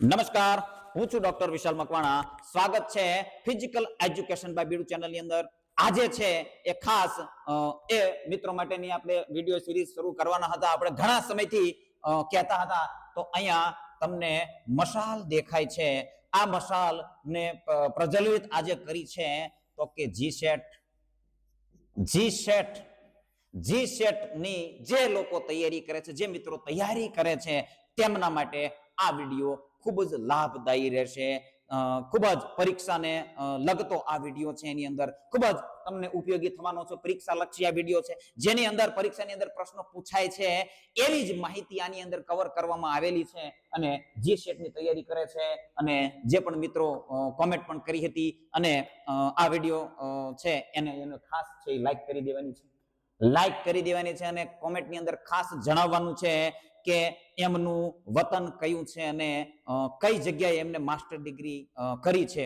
નમસ્કાર, હું છું ડોક્ટર વિશાલ મકવાણા. સ્વાગત છે ફિઝિકલ એજ્યુકેશન બાય બીડુ ચેનલ ની અંદર. આજે છે એ ખાસ એ મિત્રો માટેની આપણે વિડિયો સિરીઝ શરૂ કરવાના હતા. આપણે ઘણા સમયથી કહેતા હતા. તો અહીંયા તમને મશાલ દેખાય છે. આ મશાલ ને પ્રજ્વલિત આજે કરી છે તો કે જીસેટ ની જે લોકો તૈયારી કરે છે, જે મિત્રો તૈયારી કરે છે તેમના માટે આ વિડિયો ખૂબ જ લાભદાયી રહેશે. ખૂબ જ પરીક્ષાને લગતો આ વિડિયો છે. એની અંદર ખૂબ જ તમને ઉપયોગી થવાનો છે. પરીક્ષા લક્ષી આ વિડિયો છે, જેની અંદર પરીક્ષાની અંદર પ્રશ્નો પૂછાય છે એવી જ માહિતી આની અંદર કવર કરવામાં આવેલી છે. અને જીસેટ ની તૈયારી કરે છે અને જે પણ મિત્રો કોમેન્ટ પણ કરી હતી અને આ વિડિયો છે એને ખાસ છે લાઈક કરી દેવાની છે. લાઈક કરી દેવાની છે અને કોમેન્ટની અંદર ખાસ જણાવવાનું છે કે એમનું વતન કયું છે અને કઈ જગ્યાએ એમને માસ્ટર ડિગ્રી કરી છે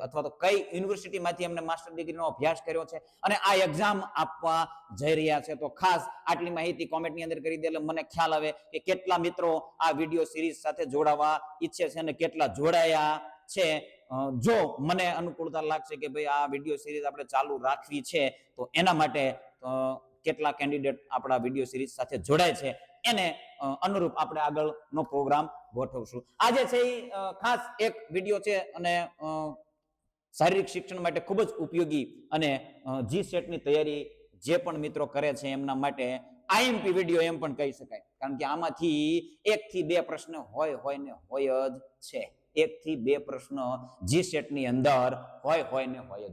અથવા તો કઈ યુનિવર્સિટીમાંથી એમને માસ્ટર ડિગ્રીનો અભ્યાસ કર્યો છે અને આ એક્ઝામ આપવા જઈ રહ્યા છે. તો ખાસ આટલી માહિતી કોમેન્ટની અંદર કરી દે એટલે મને ખ્યાલ આવે કે કેટલા મિત્રો આ વિડિયો સિરીઝ સાથે જોડાવા ઈચ્છે છે અને કેટલા જોડાયા છે. જો મને અનુકૂળતા લાગશે કે ભાઈ આ વિડિયો સિરીઝ આપણે ચાલુ રાખવી છે તો એના માટે કેટલા કેન્ડિડેટ આપણા વિડિયો સિરીઝ સાથે જોડાય છે એને અનુરૂપ આપણે આગળનો પ્રોગ્રામ ગોઠવશું. આજે છે ખાસ એક વિડિયો છે અને શારીરિક શિક્ષણ માટે ખૂબ જ ઉપયોગી અને જીસેટ ની તૈયારી જે પણ મિત્રો કરે છે એમના માટે આઈએમપી વિડિયો એમ પણ કહી શકાય. કારણ કે આમાંથી 1 થી 2 પ્રશ્ન હોય જ છે. 1 થી 2 પ્રશ્ન જીસેટ ની અંદર હોય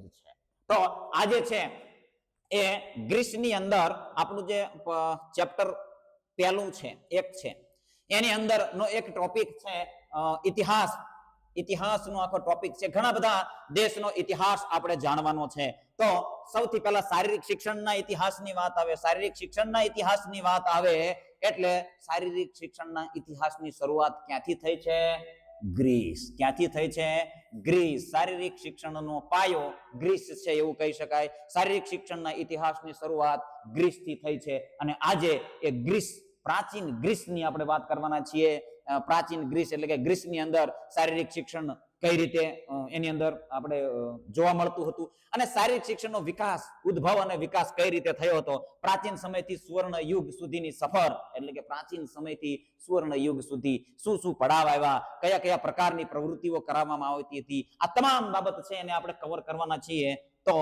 જ છે. તો આજે છે એ ગ્રીસની અંદર આપણું જે ચેપ્ટર પહેલું છે એક છે એની અંદર નો એક ટોપિક છે ઇતિહાસનો આખો ટોપિક છે. ઘણા બધા દેશનો ઇતિહાસ આપણે જાણવાનો છે. તો સૌથી પહેલા શારીરિક શિક્ષણના ઇતિહાસની વાત આવે. શારીરિક શિક્ષણના ઇતિહાસની વાત આવે એટલે શારીરિક શિક્ષણના ઇતિહાસની શરૂઆત ક્યાંથી થઈ છે? ગ્રીસ. ક્યાંથી થઈ છે? ગ્રીસ. શારીરિક શિક્ષણનો પાયો ગ્રીસ છે એવું કહી શકાય. શારીરિક શિક્ષણના ઇતિહાસની શરૂઆત ગ્રીસથી થઈ છે અને આજે એ ગ્રીસ, પ્રાચીન ગ્રીસની આપણે વાત કરવાના છીએ. પ્રાચીન ગ્રીસ એટલે કે ગ્રીસની અંદર શારીરિક શિક્ષણ કઈ રીતે એની અંદર આપણે જોવા મળતું હતું અને શારીરિક શિક્ષણનો વિકાસ, ઉદ્ભવ અને વિકાસ કઈ રીતે થયો હતો. પ્રાચીન સમયથી સુવર્ણ યુગ સુધીની સફર એટલે કે પ્રાચીન સમયથી સુવર્ણ યુગ સુધી શું શું પડાવ આવ્યા, કયા કયા પ્રકારની પ્રવૃત્તિઓ કરાવવામાં આવતી હતી, આ તમામ બાબત છે એને આપણે કવર કરવાના છીએ. તો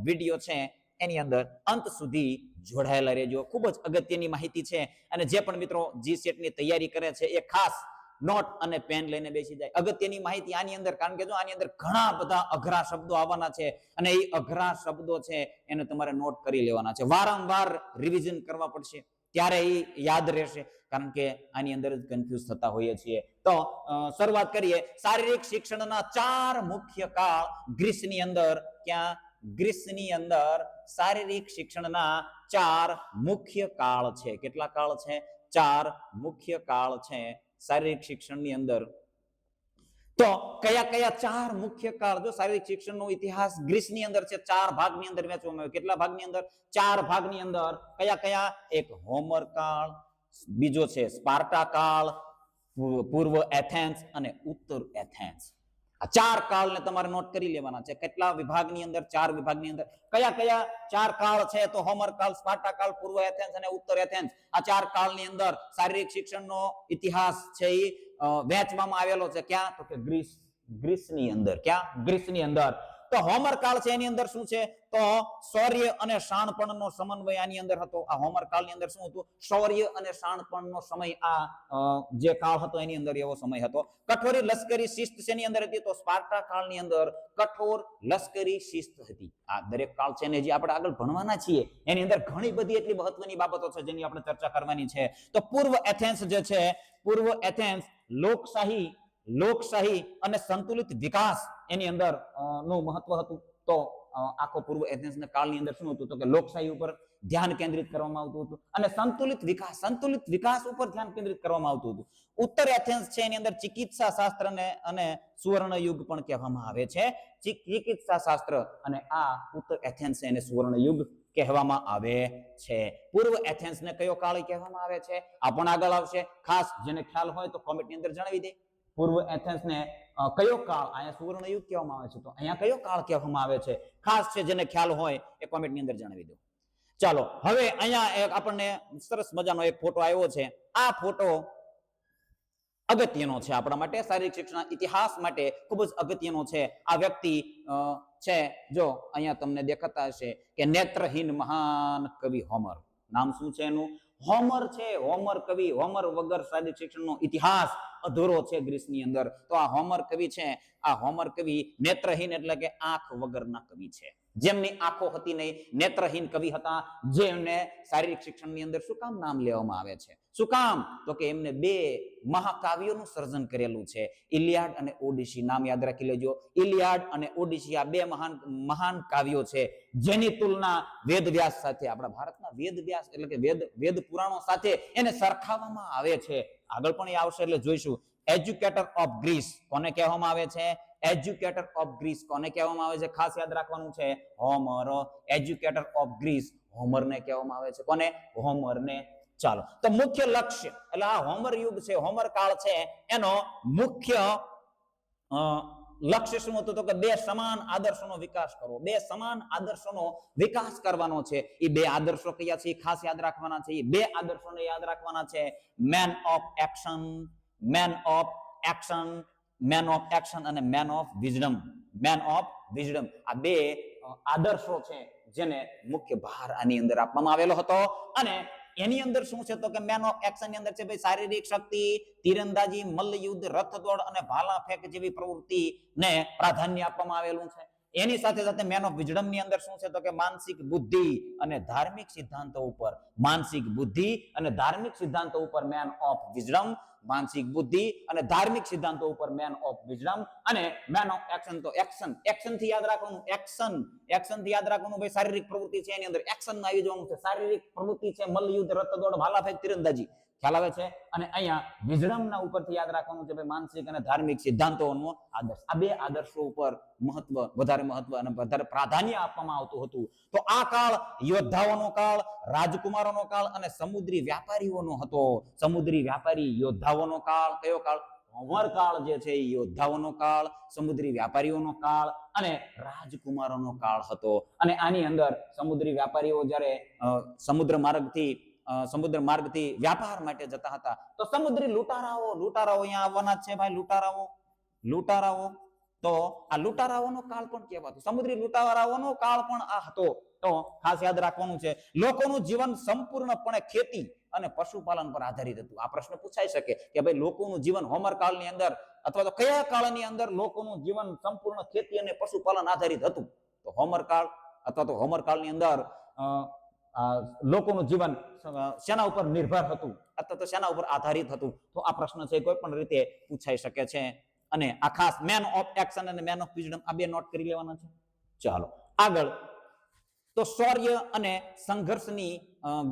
વિડિયો છે એની અંદર અંત સુધી જોડાયેલા રહેજો. ખૂબ જ અગત્યની માહિતી છે અને જે પણ મિત્રો જીસેટ ની તૈયારી કરે છે એ ખાસ નોટ અને પેન લઈને બેસી જાય. અગત્યની માહિતી આની અંદર, કારણ કે જો આની અંદર ઘણા બધા અઘરા શબ્દો આવવાના છે અને એ અઘરા શબ્દો છે એને તમારે નોટ કરી લેવાના છે. વારંવાર રિવિઝન કરવા પડશે ત્યારે એ યાદ રહેશે, કારણ કે આની અંદર જ કન્ફ્યુઝ થતા હોઈએ છીએ. તો શરૂઆત કરીએ. શારીરિક શિક્ષણના 4 મુખ્ય કાળ ગ્રીસની અંદર. ક્યાં? ગ્રીસની અંદર શારીરિક શિક્ષણના 4 મુખ્ય કાળ છે. કેટલા કાળ છે? 4 મુખ્ય કાળ છે શારીરિક શિક્ષણની અંદર. તો કયા કયા 4 મુખ્ય કાળ? જો શારીરિક શિક્ષણનો ઇતિહાસ ગ્રીસની અંદર છે, 4 ભાગની અંદર વહેંચવામાં આવ્યો. કેટલા ભાગની અંદર? 4 ભાગની અંદર. કયા કયા? એક હોમર કાળ, બીજો છે સ્પાર્ટા કાળ, પૂર્વ એથેન્સ અને ઉત્તર એથેન્સ. આ 4 કાળને તમારે નોટ કરી લેવાના છે. કેટલા વિભાગની અંદર? 4 વિભાગની અંદર. કયા કયા 4 કાળ છે? તો હોમર કાળ, સ્પાર્ટા કાળ, પૂર્વ એથેન્સ અને ઉત્તર એથેન્સ. આ 4 કાળની અંદર શારીરિક શિક્ષણનો ઇતિહાસ છે એ વહેંચવામાં આવેલો છે. ક્યાં? તો કે ગ્રીસની અંદર. ક્યાં? ગ્રીસની અંદર. તો હોમર કાળ છે એની અંદર શું છે? તો શૌર્ય અને શાણપણનો સમન્વય આની અંદર હતો. આ હોમર કાળની અંદર શું હતું? શૌર્ય અને શાણપણનો સમય આ જે કાળ હતો એની અંદર એવો સમય હતો. કઠોર લશ્કરી શિસ્ત શેની અંદર હતી? તો સ્પાર્ટા કાળની અંદર કઠોર લશ્કરી શિસ્ત હતી. આ દરેક કાળ છે ને જે આપણે આગળ ભણવાના છીએ એની અંદર ઘણી બધી એટલી મહત્વની બાબતો છે જેની આપણે ચર્ચા કરવાની છે. તો પૂર્વ એથેન્સ જે છે, પૂર્વ એથેન્સ લોકશાહી અને સંતુલિત વિકાસ એની અંદર નું મહત્વ હતું. તો આખો પૂર્વ એથેન્સના કાળની અંદર શું હતું? તો કે લોકશાહી ઉપર ધ્યાન કેન્દ્રિત કરવામાં આવતું હતું અને સંતુલિત વિકાસ ઉપર ધ્યાન કેન્દ્રિત કરવામાં આવતું હતું. ઉત્તર એથેન્સ છે એની અંદર ચિકિત્સા શાસ્ત્રને અને સુવર્ણ યુગ પણ કહેવામાં આવે છે. ચિકિત્સા શાસ્ત્ર અને આ ઉત્તર એથેન્સ એને સુવર્ણ યુગ કહેવામાં આવે છે. પૂર્વ એથેન્સને કયો કાળ કહેવામાં આવે છે? આ પણ આગળ આવશે. ખાસ જેને ખ્યાલ હોય તો કોમેન્ટની અંદર જણાવી દે. પૂર્વ એથેન્સને કયો કાળ અહીંયા સુવર્ણયુગ કહેવામાં આવે છે, તો અહીંયા કયો કાળ કહેવામાં આવે છે? ખાસ છે જેને ખ્યાલ હોય એ કોમેન્ટની અંદર જણાવી દો. ચાલો હવે અહીંયા એક આપણને સરસ મજાનો એક ફોટો આવ્યો છે. આ ફોટો અગત્યનો છે આપણા માટે, શારીરિક શિક્ષણ ઇતિહાસ માટે ખૂબ જ અગત્યનો છે. આ વ્યક્તિ છે, જો અહીંયા તમને દેખાતા હશે કે નેત્રહીન મહાન કવિ હોમર. નામ શું છે એનું? હોમર છે. હોમર કવિ. હોમર વગર શારીરિક શિક્ષણનો ઇતિહાસ અધૂરો છે ગ્રીસની અંદર. તો આ હોમર કવિ છે. આ હોમર કવિ નેત્રહીન એટલે કે આંખ વગરના કવિ છે. જેમની આંખો હતી નહીં, નેત્રહીન કવિ હતા, જેમને શારીરિક શિક્ષણની અંદર શું કામ નામ લેવામાં આવે છે? શું કામ? તો કે એમને 2 મહાકાવ્યોનું સર્જન કરેલું છે, ઇલિયાડ અને ઓડિસી. નામ યાદ રાખી લેજો, ઇલિયાડ અને ઓડિસી. આ 2 મહાન કાવ્યો છે જેની તુલના વેદવ્યાસ સાથે, આપણા ભારતના વેદવ્યાસ એટલે કે વેદ પુરાણો સાથે એને સરખાવવામાં આવે છે. આગળ પણ એ આવશે એટલે જોઈશું. એજ્યુકેટર ઓફ ગ્રીસ કોને કહેવામાં આવે છે? એજ્યુકેટર ઓફ ગ્રીસ કોને કહેવામાં આવે છે? ખાસ યાદ રાખવાનું છે, હોમર. એજ્યુકેટર ઓફ ગ્રીસ હોમરને કહેવામાં આવે છે. કોને? હોમરને. ચાલો, તો મુખ્ય લક્ષ્ય એટલે આ હોમર યુગ છે, હોમર કાળ છે, એનો મુખ્ય લક્ષ્ય શું હતું? તો કે 2 સમાન આદર્શોનો વિકાસ કરવો. 2 સમાન આદર્શોનો વિકાસ કરવાનો છે. એ 2 આદર્શો કયા છે? ખાસ યાદ રાખવાના છે. એ 2 આદર્શોને યાદ રાખવાના છે. Man of action, man of action, man of action અને man of wisdom. Man of wisdom. આ 2 આદર્શો છે જેને મુખ્ય ભાર આની અંદર આપવામાં આવેલો હતો. અને એની અંદર શું છે? તો કે મેન ઓફ એક્શન ની અંદર છે ભાઈ શારીરિક શક્તિ, તીરંદાજી, મલ્લયુદ્ધ, રથ દોડ અને ભાલા ફેંક જેવી પ્રવૃત્તિને પ્રાધાન્ય આપવામાં આવેલું છે. એની સાથે સાથે મેન ઓફ વિઝડમ ની અંદર શું છે? તો કે માનસિક બુદ્ધિ અને ધાર્મિક સિદ્ધાંતો ઉપર, માનસિક બુદ્ધિ અને ધાર્મિક સિદ્ધાંતો ઉપર મેન ઓફ વિઝડમ, માનસિક બુદ્ધિ અને ધાર્મિક સિદ્ધાંતો ઉપર મેન ઓફ વિઝડમ. અને મેન ઓફ એક્શન તો એક્શન, એક્શન થી યાદ રાખવાનું, એક્શન, એક્શન થી યાદ રાખવાનું ભાઈ શારીરિક પ્રવૃત્તિ છે એની અંદર એક્શન માં આવી જવાનું છે. શારીરિક પ્રવૃત્તિ છે મલ્લયુદ્ધ, રથ દોડ, ભાલા ફેંક, તીરંદાજી. ખ્યાલ આવે છે? અને અહીંયા વિઝડમ ના ઉપરથી યાદ રાખવાનું છે ભાઈ માનસિક અને ધાર્મિક સિદ્ધાંતોનો આદર્શ. આ 2 આદર્શો ઉપર વધારે મહત્વ અને વધારે પ્રાધાન્ય આપવામાં આવતું હતું. તો આ કાળ યોદ્ધાઓનો કાળ, રાજકુમારોનો કાળ અને સમુદ્રી વ્યાપારીઓનો હતો. સમુદ્રી વ્યાપારી યોદ્ધાઓનો કાળ. કયો કાળ? હોમર કાળ જે છે એ યોદ્ધાઓનો કાળ, સમુદ્રી વ્યાપારીઓનો કાળ અને રાજકુમારોનો કાળ હતો. અને આની અંદર સમુદ્રી વ્યાપારીઓ જ્યારે સમુદ્ર માર્ગથી વ્યાપાર માટે જતા હતા તો સમુદ્રી લૂંટારાઓ અહીંયા આવવાના છે ભાઈ. લૂંટારાઓ તો આ લૂંટારાઓનો કાળ પણ કહેવાતો. સમુદ્રી લૂંટારાઓનો કાળ પણ આ હતો. તો ખાસ યાદ રાખવાનું છે, લોકોનું જીવન સંપૂર્ણપણે ખેતી અને પશુપાલન પર આધારિત હતું. આ પ્રશ્ન પૂછાઈ શકે કે ભાઈ લોકોનું જીવન હોમર કાળની અંદર અથવા તો કયા કાળની અંદર લોકોનું જીવન સંપૂર્ણ ખેતી અને પશુપાલન આધારિત હતું? તો હોમર કાળ અથવા તો હોમર કાળની અંદર લોકોનું જીવન શેના ઉપર નિર્ભર હતું અથવા તો શેના ઉપર આધારિત હતું? તો આ પ્રશ્ન છે કોઈ પણ રીતે પૂછાઈ શકે છે. અને આ ખાસ મેન ઓફ એક્શન અને મેન ઓફ વિઝડમ આ 2 નોટ કરી લેવાના છે. ચાલો આગળ. તો શૌર્ય અને સંઘર્ષની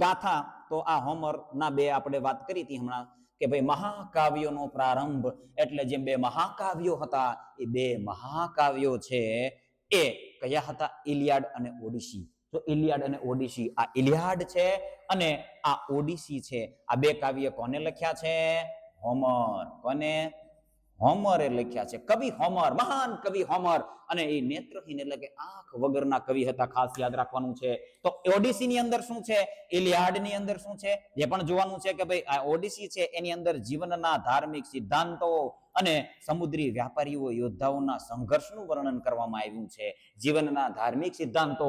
ગાથા, તો આ હોમર ના 2 આપણે વાત કરી હતી હમણાં કે ભાઈ મહાકાવ્યોનો પ્રારંભ એટલે જે 2 મહાકાવ્યો હતા એ 2 મહાકાવ્યો છે એ કયા હતા? ઇલિયાડ અને ઓડિસી. તો ઇલિયાડ અને ઓડિસી, આ ઇલિયાડ છે અને આ ઓડિસી છે. આ 2 કાવ્ય કોને લખ્યા છે? હોમર. કોને? હોમરે લખ્યા છે. કવિ હોમર, મહાન કવિ હોમર. અને એ નેત્રહીન એટલે કે આંખ વગરના કવિ હતા. ખાસ યાદ રાખવાનું છે. તો ઓડિસી ની અંદર શું છે? ઇલિયાડ ની અંદર શું છે? જે પણ જોવાનું છે કે ભાઈ આ ઓડિસી છે એની અંદર જીવનના ધાર્મિક સિદ્ધાંતો અને સમુદ્રી વ્યાપારીઓ યોદ્ધાઓના સંઘર્ષનું વર્ણન કરવામાં આવ્યું છે. જીવનના ધાર્મિક સિદ્ધાંતો,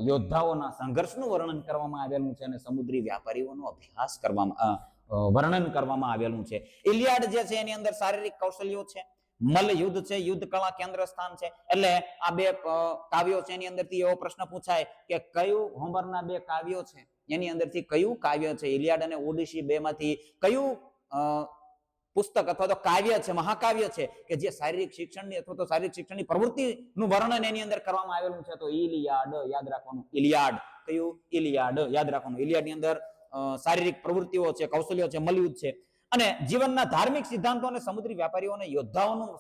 યોદ્ધાઓના સંઘર્ષનું વર્ણન કરવામાં આવેલું છે અને સમુદ્રી વ્યાપારીઓનો અભ્યાસ કરવામાં વર્ણન કરવામાં આવેલું છે. ઇલિયાડ જે છે એની અંદર શારીરિક કૌશલ્યો છે, મલ્લયુદ્ધ છે, યુદ્ધ કળા કેન્દ્ર સ્થાન છે. એટલે આ 2 કાવ્યો છે એની અંદરથી એવો પ્રશ્ન પૂછાય કે કયું હોમરના 2 કાવ્યો છે એની અંદરથી કયું કાવ્ય છે? ઇલિયાડ અને ઓડિસી 2 માંથી કયું પુસ્તક અથવા તો કાવ્ય છે, મહાકાવ્ય છે કે જે શારીરિક શિક્ષણની અથવા તો શારીરિક શિક્ષણની પ્રવૃત્તિનું વર્ણન એની અંદર કરવામાં આવેલું છે? તો ઇલિયાડ યાદ રાખવાનું. ઇલિયાડ. કયું? ઇલિયાડ યાદ રાખવાનું. ઇલિયાડ ની અંદર શારીરિક પ્રવૃત્તિઓ છે, કૌશલ્યો છે, મલ્લયુદ્ધ છે અને જીવનના ધાર્મિક સિદ્ધાંતો અને સમુદ્રી વ્યાપારીઓ અને યોદ્ધાઓનું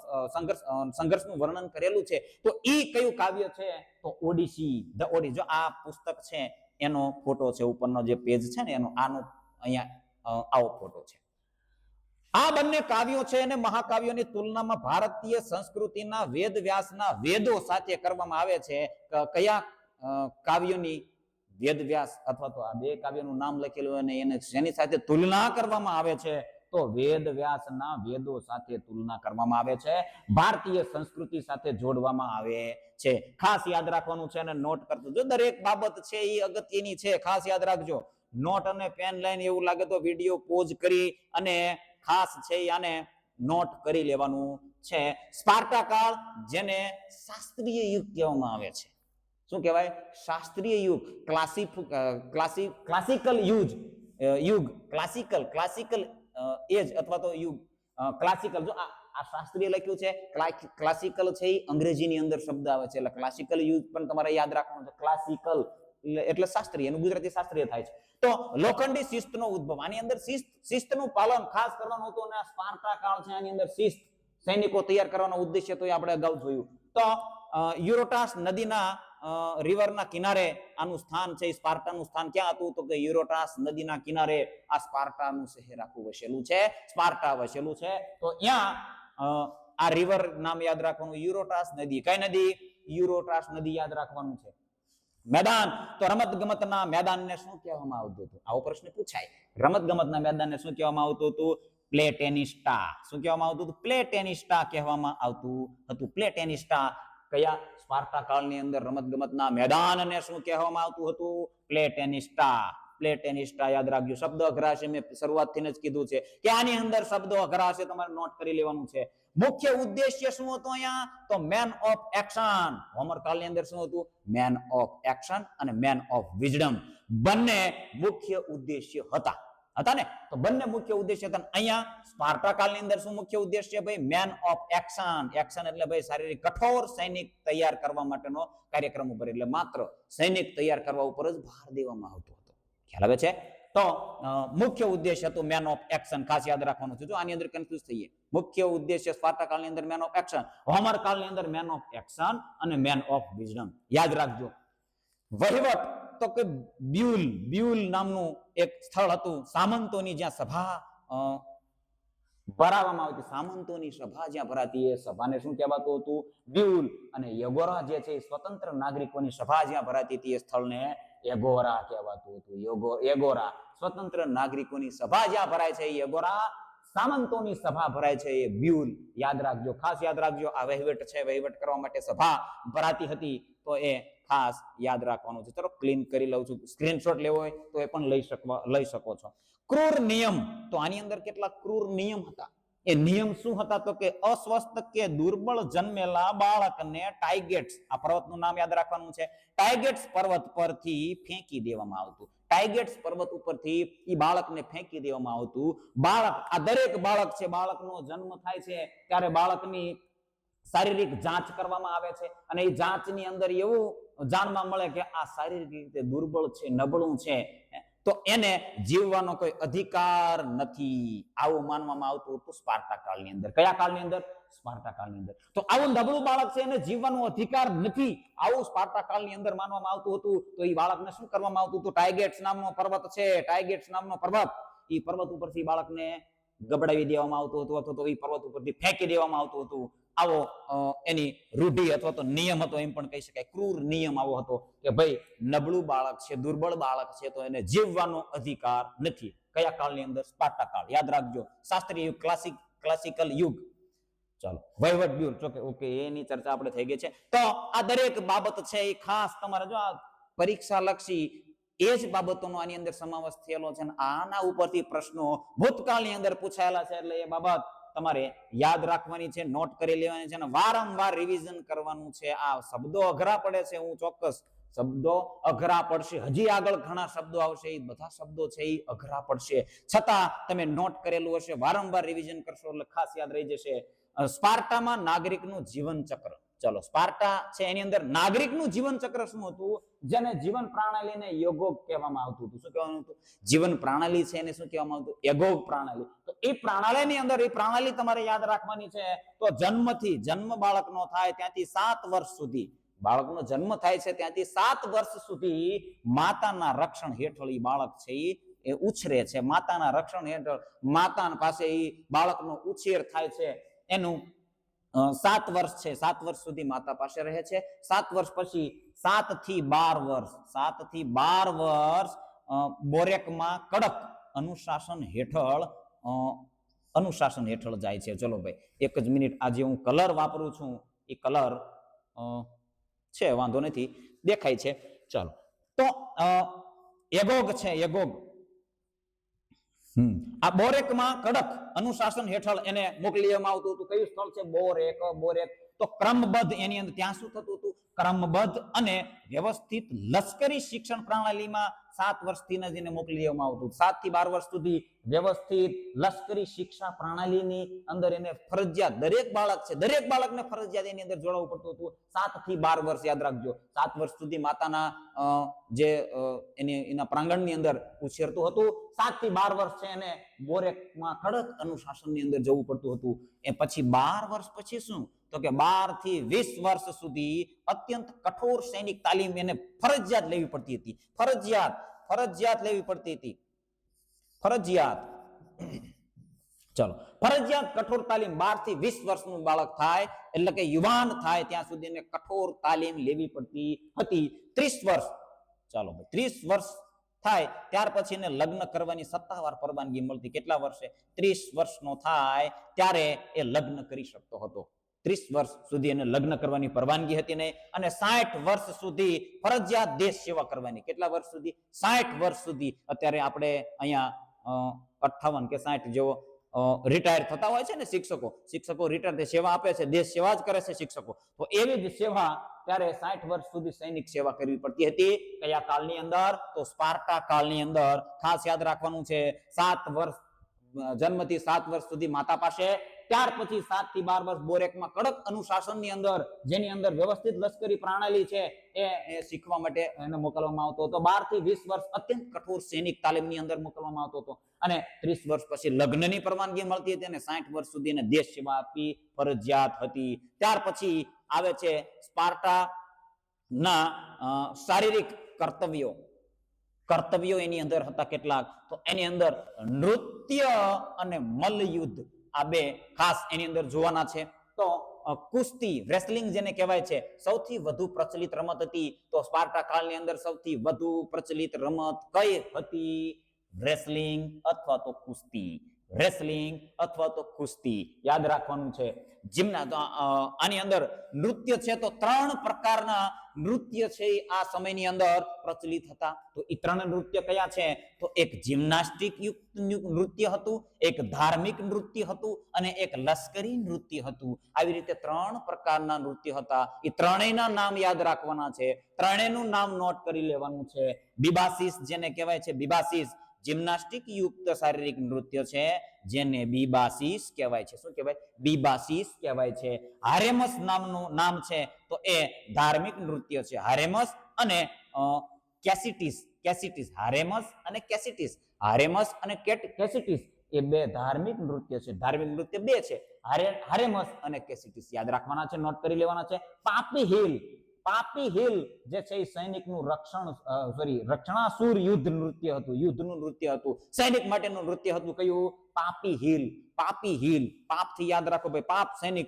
સંઘર્ષનું વર્ણન કરેલું છે. તો ઈ કયું કાવ્ય છે? તો ઓડિસી. ધ ઓડિસી. જો આ પુસ્તક છે એનો ફોટો છે, ઉપરનો જે પેજ છે ને એનો આનો અહીંયા આવો ફોટો છે. આ બંને કાવ્યો છે અને મહાકાવ્યોની તુલનામાં ભારતીય સંસ્કૃતિના વેદ વ્યાસના વેદો સાથે કરવામાં આવે છે. કયા કાવ્યોની વેદ વ્યાસ અથવા તો આ બે કાવ્યોનું નામ લખેલું અને એને જેની સાથે તુલના કરવામાં આવે છે તો વેદ વ્યાસના વેદો સાથે તુલના કરવામાં આવે છે, ભારતીય સંસ્કૃતિ સાથે જોડવામાં આવે છે. ખાસ યાદ રાખવાનું છે અને નોટ કરજો. જો દરેક બાબત છે એ અગત્યની છે, ખાસ યાદ રાખજો. નોટ અને પેન લઈને એવું લાગે તો વિડીયો પોઝ કરી અને ખાસ છે આને નોટ કરી લેવાનું છે. સ્પાર્ટા કાળ જેને શાસ્ત્રીય યુગ કહેવામાં આવે છે. શું કહેવાય? શાસ્ત્રીય યુગ. ક્લાસિકલ યુગ ક્લાસિકલ એજ અથવા તો યુગ. ક્લાસિકલ જો આ શાસ્ત્રીય લખ્યું છે, ક્લાસિકલ છે એ અંગ્રેજીની અંદર શબ્દ આવે છે એટલે ક્લાસિકલ યુગ પણ તમારે યાદ રાખવાનું છે. ક્લાસિકલ એટલે શાસ્ત્રીય, એનું ગુજરાતી શાસ્ત્રીય થાય છે. તો લોખંડી શિસ્તનો ઉદ્ભવ, આની અંદર શિસ્તનું પાલન ખાસ કરવાનું હતું અને સ્પાર્ટા કાળ છે આની અંદર શિસ્ત સૈનિકો તૈયાર કરવાનો ઉદ્દેશ્ય તો આપણે અગાઉ જોયું. તો યુરોટાસ નદીના રિવરના કિનારે આનું સ્થાન છે. સ્પાર્ટાનું સ્થાન ક્યાં હતું? તો કે યુરોટાસ નદીના કિનારે આ સ્પાર્ટાનું શહેર આખું વસેલું છે, સ્પાર્ટા વસેલું છે. તો ત્યાં આ રિવર નામ યાદ રાખવાનું, યુરોટાસ નદી. કઈ નદી? યુરોટાસ નદી યાદ રાખવાનું છે. મેદાન, તો રમત ગમતના મેદાનને શું કહેવામાં આવતું હતું? આવો પ્રશ્ન પૂછાય. રમત ગમતના મેદાનને શું કહેવામાં આવતું હતું? પ્લે ટેનિસ્ટા. શું કહેવામાં આવતું હતું? પ્લે ટેનિસ્ટા કહેવામાં આવતું હતું. પ્લે ટેનિસ્ટા. કયા? સ્પાર્ટા કાળની અંદર રમત ગમતના મેદાનને શું કહેવામાં આવતું હતું? પ્લે ટેનિસ્ટા. પ્લે ટેનિસ્ટા યાદ રાખજો. શબ્દ અઘરા છે, મેં શરૂઆતથી જ કીધું છે કે આની અંદર શબ્દો અઘરા છે, તમારે નોટ કરી લેવાનું છે. મુખ્ય ઉદ્દેશ્ય શું હતો અહીંયા? તો મેન ઓફ એક્શન. હોમવર્ક કાળની અંદર શું હતું? મેન ઓફ એક્શન અને મેન ઓફ વિઝડમ બંને મુખ્ય ઉદ્દેશ્ય હતા ને? તો બંને મુખ્ય ઉદ્દેશ્ય હતા. અહીંયા સ્પાર્ટા કાળની અંદર શું મુખ્ય ઉદ્દેશ્ય? ભાઈ મેન ઓફ એક્શન. એક્શન એટલે ભાઈ શારીરિક કઠોર સૈનિક તૈયાર કરવા માટેનો કાર્યક્રમ ઉપર, એટલે માત્ર સૈનિક તૈયાર કરવા ઉપર જ ભાર દેવામાં આવતો હતો. ખ્યાલ આવે છે? તો મુખ્ય ઉદ્દેશ્ય હતો મેન ઓફ એક્શન. ખાસ યાદ રાખવાનું છે. જો આની અંદર કન્ફ્યુઝ થઈએ, મુખ્ય ઉદ્દેશ્ય સ્પાર્ટા કાળની અંદર મેન ઓફ એક્શન, હોમર કાળની અંદર મેન ઓફ એક્શન અને મેન ઓફ વિઝડમ. યાદ રાખજો. વહીવટ, તો કે બ્યુલ નામનું એક સ્થળ હતું, સામંતોની જ્યાં સભા ભરાવામાં આવતી. સામંતોની સભા જ્યાં ભરાતી એ સભાને શું કહેવાતું હતું? બ્યુલ. અને યગોરા જે છે સ્વતંત્ર નાગરિકોની સભા જ્યાં ભરાતી હતી એ સ્થળને એગોરા કહેવાતું હતું. એગોરા સ્વતંત્ર નાગરિકોની સભા જ્યાં ભરાય છે એ એગોરા. સામંતોની સભા ભરાય છે એ બ્યુલ. યાદ રાખજો, ખાસ યાદ રાખજો. આ વહીવટ છે, વહીવટ કરવા માટે સભા ભરાતી હતી તો એ ખાસ યાદ રાખવાનું છે. ચલો ક્લીન કરી લઉં છું. સ્ક્રીનશોટ લેવો હોય તો એ પણ લઈ શકો છો. ક્રૂર નિયમ, તો આની અંદર કેટલા ક્રૂર નિયમ હતા? એ નિયમ શું હતા? તો કે અસ્વસ્થ કે દુર્બળ જન્મેલા બાળકને ટાઇગેટ્સ, આ પર્વતનું નામ યાદ રાખવાનું છે, ટાઇગેટ્સ પર્વત પરથી ફેંકી દેવામાં આવતું. ટાઇગેટ્સ પર્વત ઉપરથી ઈ બાળકને ફેંકી દેવામાં આવતું. બાળક, આ દરેક બાળક છે, બાળકનો જન્મ થાય છે ત્યારે બાળકની શારીરિક જાંચ કરવામાં આવે છે અને એ જાંચની અંદર એવું જાણવા મળે કે આ શારીરિક રીતે દુર્બળ છે, નબળું છે, તો એને જીવવાનો કોઈ અધિકાર નથી, આવું માનવામાં આવતું હતું સ્પાર્ટા કાળની અંદર. કયા કાળની અંદર? સ્પાર્ટા કાળની અંદર. તો આવું નબળું બાળક છે, એને જીવવાનો અધિકાર નથી, આવું સ્પાર્ટા કાળની અંદર માનવામાં આવતું હતું. તો એ બાળકને શું કરવામાં આવતું હતું? ટાઇગેટ્સ નામનો પર્વત છે, ટાઇગેટ્સ નામનો પર્વત, એ પર્વત ઉપરથી બાળકને ગબડાવી દેવામાં આવતું હતું અથવા તો એ પર્વત ઉપરથી ફેંકી દેવામાં આવતું હતું. આવો એની રૂઢિ અથવા તો નિયમ હતો, એમ પણ કહી શકાય. ક્રૂર નિયમ આવો હતો કે ભાઈ નબળું બાળક છે, દુર્બળ બાળક છે, તો એને જીવવાનો અધિકાર નથી. કયા કાળની અંદર? સ્પાર્ટા કાળ. યાદ રાખજો. શાસ્ત્રીય યુગ, ક્લાસિકલ યુગ. ચાલો, વહીવટ બ્યુરો, ઓકે, એની ચર્ચા આપણે થઈ ગઈ છે. તો આ દરેક બાબત છે એ ખાસ તમારે જો આ પરીક્ષા લક્ષી એ જ બાબતોનો આની અંદર સમાવેશ થયેલો છે અને આના ઉપરથી પ્રશ્નો ભૂતકાળની અંદર પૂછાયેલા છે, એટલે એ બાબત તમારે યાદ રાખવાની છે, નોટ કરી લેવાની છે અને વારંવાર રિવિઝન કરવાનું છે. આ શબ્દો અઘરા પડે છે, હું ચોક્કસ શબ્દો અઘરા પડશે, હજી આગળ ઘણા શબ્દો આવશે, એ બધા શબ્દો છે એ અઘરા પડશે, છતાં તમે નોટ કરેલું હશે, વારંવાર રિવિઝન કરશો એટલે ખાસ યાદ રહી જશે. સ્પાર્ટામાં નાગરિકનું જીવન ચક્ર. ચલો, સ્પાર્ટા છે એની અંદર નાગરિકનું જીવન ચક્ર શું હતું? જેને જીવન પ્રણાલીને યોગોગ કહેવામાં આવતું હતું. શું કહેવાનું હતું? જીવન પ્રણાલી છે એને શું કહેવામાં આવતું? એગોગ પ્રણાલી. તો એ પ્રણાલીની અંદર એ પ્રણાલી તમારે યાદ રાખવાની છે. તો જન્મ બાળકનો થાય ત્યાંથી 7 વર્ષ સુધી, બાળકનો જન્મ થાય છે ત્યાંથી 7 વર્ષ સુધી માતાના રક્ષણ હેઠળ એ બાળક છે એ એ ઉછરે છે, માતાના રક્ષણ હેઠળ માતા પાસે એ બાળકનો ઉછેર થાય છે. એનું 7 વર્ષ છે, 7 વર્ષ સુધી માતા પાસે રહે છે. 7 વર્ષ પછી 7 થી 12 વર્ષ બોરેકમાં કડક અનુશાસન હેઠળ જાય છે. ચલો ભાઈ, એક જ મિનિટ. આજે હું કલર વાપરું છું, એ કલર છે, વાંધો નથી, દેખાય છે. ચાલો, તો એગોગ છે, એગોગ. આ બોરેકમાં કડક અનુશાસન હેઠળ એને મોકલી દેવામાં આવતું હતું. કયું સ્થળ છે? બોરેક. તો ક્રમબદ્ધ એની અંદર ત્યાં શું થતું હતું? ક્રમબદ્ધ અને વ્યવસ્થિત લશ્કરી શિક્ષણ પ્રણાલીમાં 7 વર્ષથી એને મોકલી દેવામાં આવતું. 7 થી 12 વર્ષ સુધી વ્યવસ્થિત લશ્કરી શિક્ષા પ્રણાલીની અંદર એને ફરજિયાત, દરેક બાળક છે, દરેક બાળકને ફરજિયાત એની અંદર જોડાવવું પડતું હતું. 7 થી 12 વર્ષ, યાદ રાખજો. 7 વર્ષ સુધી માતાના જે એના પ્રાંગણની અંદર ઉછેરતું હતું. 7 થી 12 વર્ષ છે એને બોરેકમાં કડક અનુશાસનની અંદર જવું પડતું હતું. એ પછી 12 વર્ષ પછી શું? તો કે 12 થી 20 વર્ષ સુધી અત્યંત કઠોર સૈનિક તાલીમ એને ફરજિયાત લેવી પડતી હતી. ફરજિયાત લેવી પડતી હતી. ફરજિયાત કઠોર તાલીમ 12 થી 20 વર્ષનું બાળક થાય, એટલે કે યુવાન થાય ત્યાં સુધી એને કઠોર તાલીમ લેવી પડતી હતી. 30 વર્ષ, ચાલો ભાઈ, 30 વર્ષ થાય ત્યાર પછી એને લગ્ન કરવાની સત્તાવાર પરવાનગી મળતી. કેટલા વર્ષે? 30 વર્ષનો થાય ત્યારે એ લગ્ન કરી શકતો હતો. 30 વર્ષ સુધી એને લગ્ન કરવાની પરવાનગી હતી નહીં. અને 60 વર્ષ સુધી ફરજિયાત દેશ સેવા કરવાની. કેટલા વર્ષ સુધી? 60 વર્ષ સુધી. અત્યારે આપણે અહીંયા 58 કે 60 જેવો રિટાયર થતા હોય છે ને શિક્ષકો રિટાયર સેવા આપે છે, દેશ સેવા જ કરે છે શિક્ષકો. તો એવી જ સેવા ત્યારે 60 વર્ષ સુધી સૈનિક સેવા કરવી પડતી હતી. કયા કાળની અંદર? તો સ્પાર્ટા કાળની અંદર. ખાસ યાદ રાખવાનું છે, 7 વર્ષ જન્મથી 7 વર્ષ સુધી માતા પાસે, ત્યાર પછી 7 થી 12 વર્ષ બોરેકમાં કડક અનુશાસનની અંદર, જેની અંદર વ્યવસ્થિત લશ્કરી પ્રણાલી છે, એ શીખવા માટે એને મોકલવામાં આવતો હતો. 12 થી 20 વર્ષ અત્યંત કઠોર સૈનિક તાલીમની અંદર મોકલવામાં આવતો હતો. અને 30 વર્ષ પછી લગ્નની પરવાનગી મળતી હતી. અને 60 વર્ષ સુધી એને દેશ સેવા આપવી ફરજિયાત હતી. ત્યાર પછી આવે છે સ્પાર્ટા ના શારીરિક કર્તવ્યો એની અંદર હતા કેટલાક? તો એની અંદર નૃત્ય અને મલ્લયુદ્ધ, આ બે ખાસ એની અંદર જોવાના છે. તો કુસ્તી, રેસલિંગ જેને કહેવાય છે, સૌથી વધુ પ્રચલિત રમત હતી. તો સ્પાર્ટા કાળની અંદર સૌથી વધુ પ્રચલિત રમત કઈ હતી? રેસલિંગ અથવા તો કુસ્તી. યાદ રાખવાનું છે. આની અંદર નૃત્ય છે, તો 3 પ્રકારના નૃત્ય છે આ સમયની અંદર પ્રચલિત હતા. તો એ 3 નૃત્ય કયા છે? તો એક જિમ્નાસ્ટિક યુક્ત નૃત્ય હતું, એક ધાર્મિક નૃત્ય હતું, અને એક લશ્કરી નૃત્ય હતું. આવી રીતે 3 પ્રકારના નૃત્ય હતા. એ ત્રણેયના નામ યાદ રાખવાના છે. ત્રણેયનું નામ નોટ કરી લેવાનું છે. બીબાસીસ જેને કહેવાય છે, બીબાસીસ જિમ્નાસ્ટિક યુક્ત શારીરિક નૃત્ય છે, જેને બીબાસીસ કહેવાય છે. શું કહેવાય? બીબાસીસ કહેવાય છે. હારેમસ નામનું નામ છે, તો એ ધાર્મિક નૃત્ય છે. હારેમસ અને કેસિટીસ. હારેમસ અને કેસિટીસ એ બે ધાર્મિક નૃત્ય છે. ધાર્મિક નૃત્ય બે છે, હારેમસ અને કેસિટીસ. યાદ રાખવાના છે, નોટ કરી લેવાના છે. પાપી હિલ જે છે એ સૈનિકનું રક્ષણાસુર યુદ્ધનું નૃત્ય હતું. સૈનિક માટેનું નૃત્ય હતું. કયું? પાપી હિલ. પાપ થી યાદ રાખો ભાઈ, પાપ સૈનિક.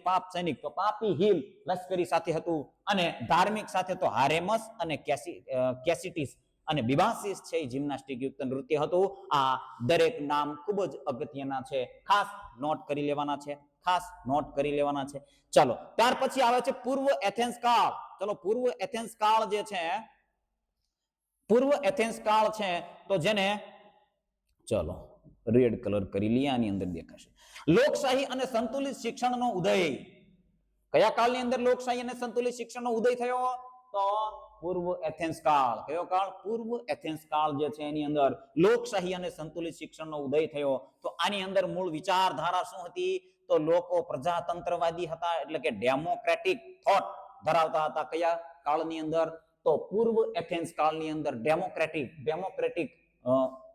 તો પાપી હિલ લશ્કરી સાથે હતું. અને ધાર્મિક સાથે તો હારેમસ અને કેસિટીસ અને બીબાસીસ છે એ જિમ્નાસ્ટિક યુક્ત નૃત્ય હતું. આ દરેક નામ ખૂબ જ અગત્યના છે, ખાસ નોટ કરી લેવાના છે. ચાલો, ત્યાર પછી આવે છે પૂર્વ એથેન્સ કાળ. ચલો, પૂર્વ એથેન્સ કાળ છે, તો જેને ચલો રેડ કલર કરી લઈએ, આની અંદર દેખાશે. લોકશાહી અને સંતુલિત શિક્ષણનો ઉદય. કયા કાળની અંદર લોકશાહી અને સંતુલિત શિક્ષણનો ઉદય થયો? તો પૂર્વ એથેન્સ કાળ. કયો કાળ? પૂર્વ એથેન્સ કાળ જે છે એની અંદર લોકશાહી અને સંતુલિત શિક્ષણનો ઉદય થયો. તો આની અંદર મૂળ વિચારધારા શું હતી? તો લોકો પ્રજાતંત્રવાદી હતા, એટલે કે ડેમોક્રેટિક થોટ ધરાવતા હતા. કયા કાળની અંદર? તો પૂર્વ એથેન્સ કાળની અંદર ડેમોક્રેટિક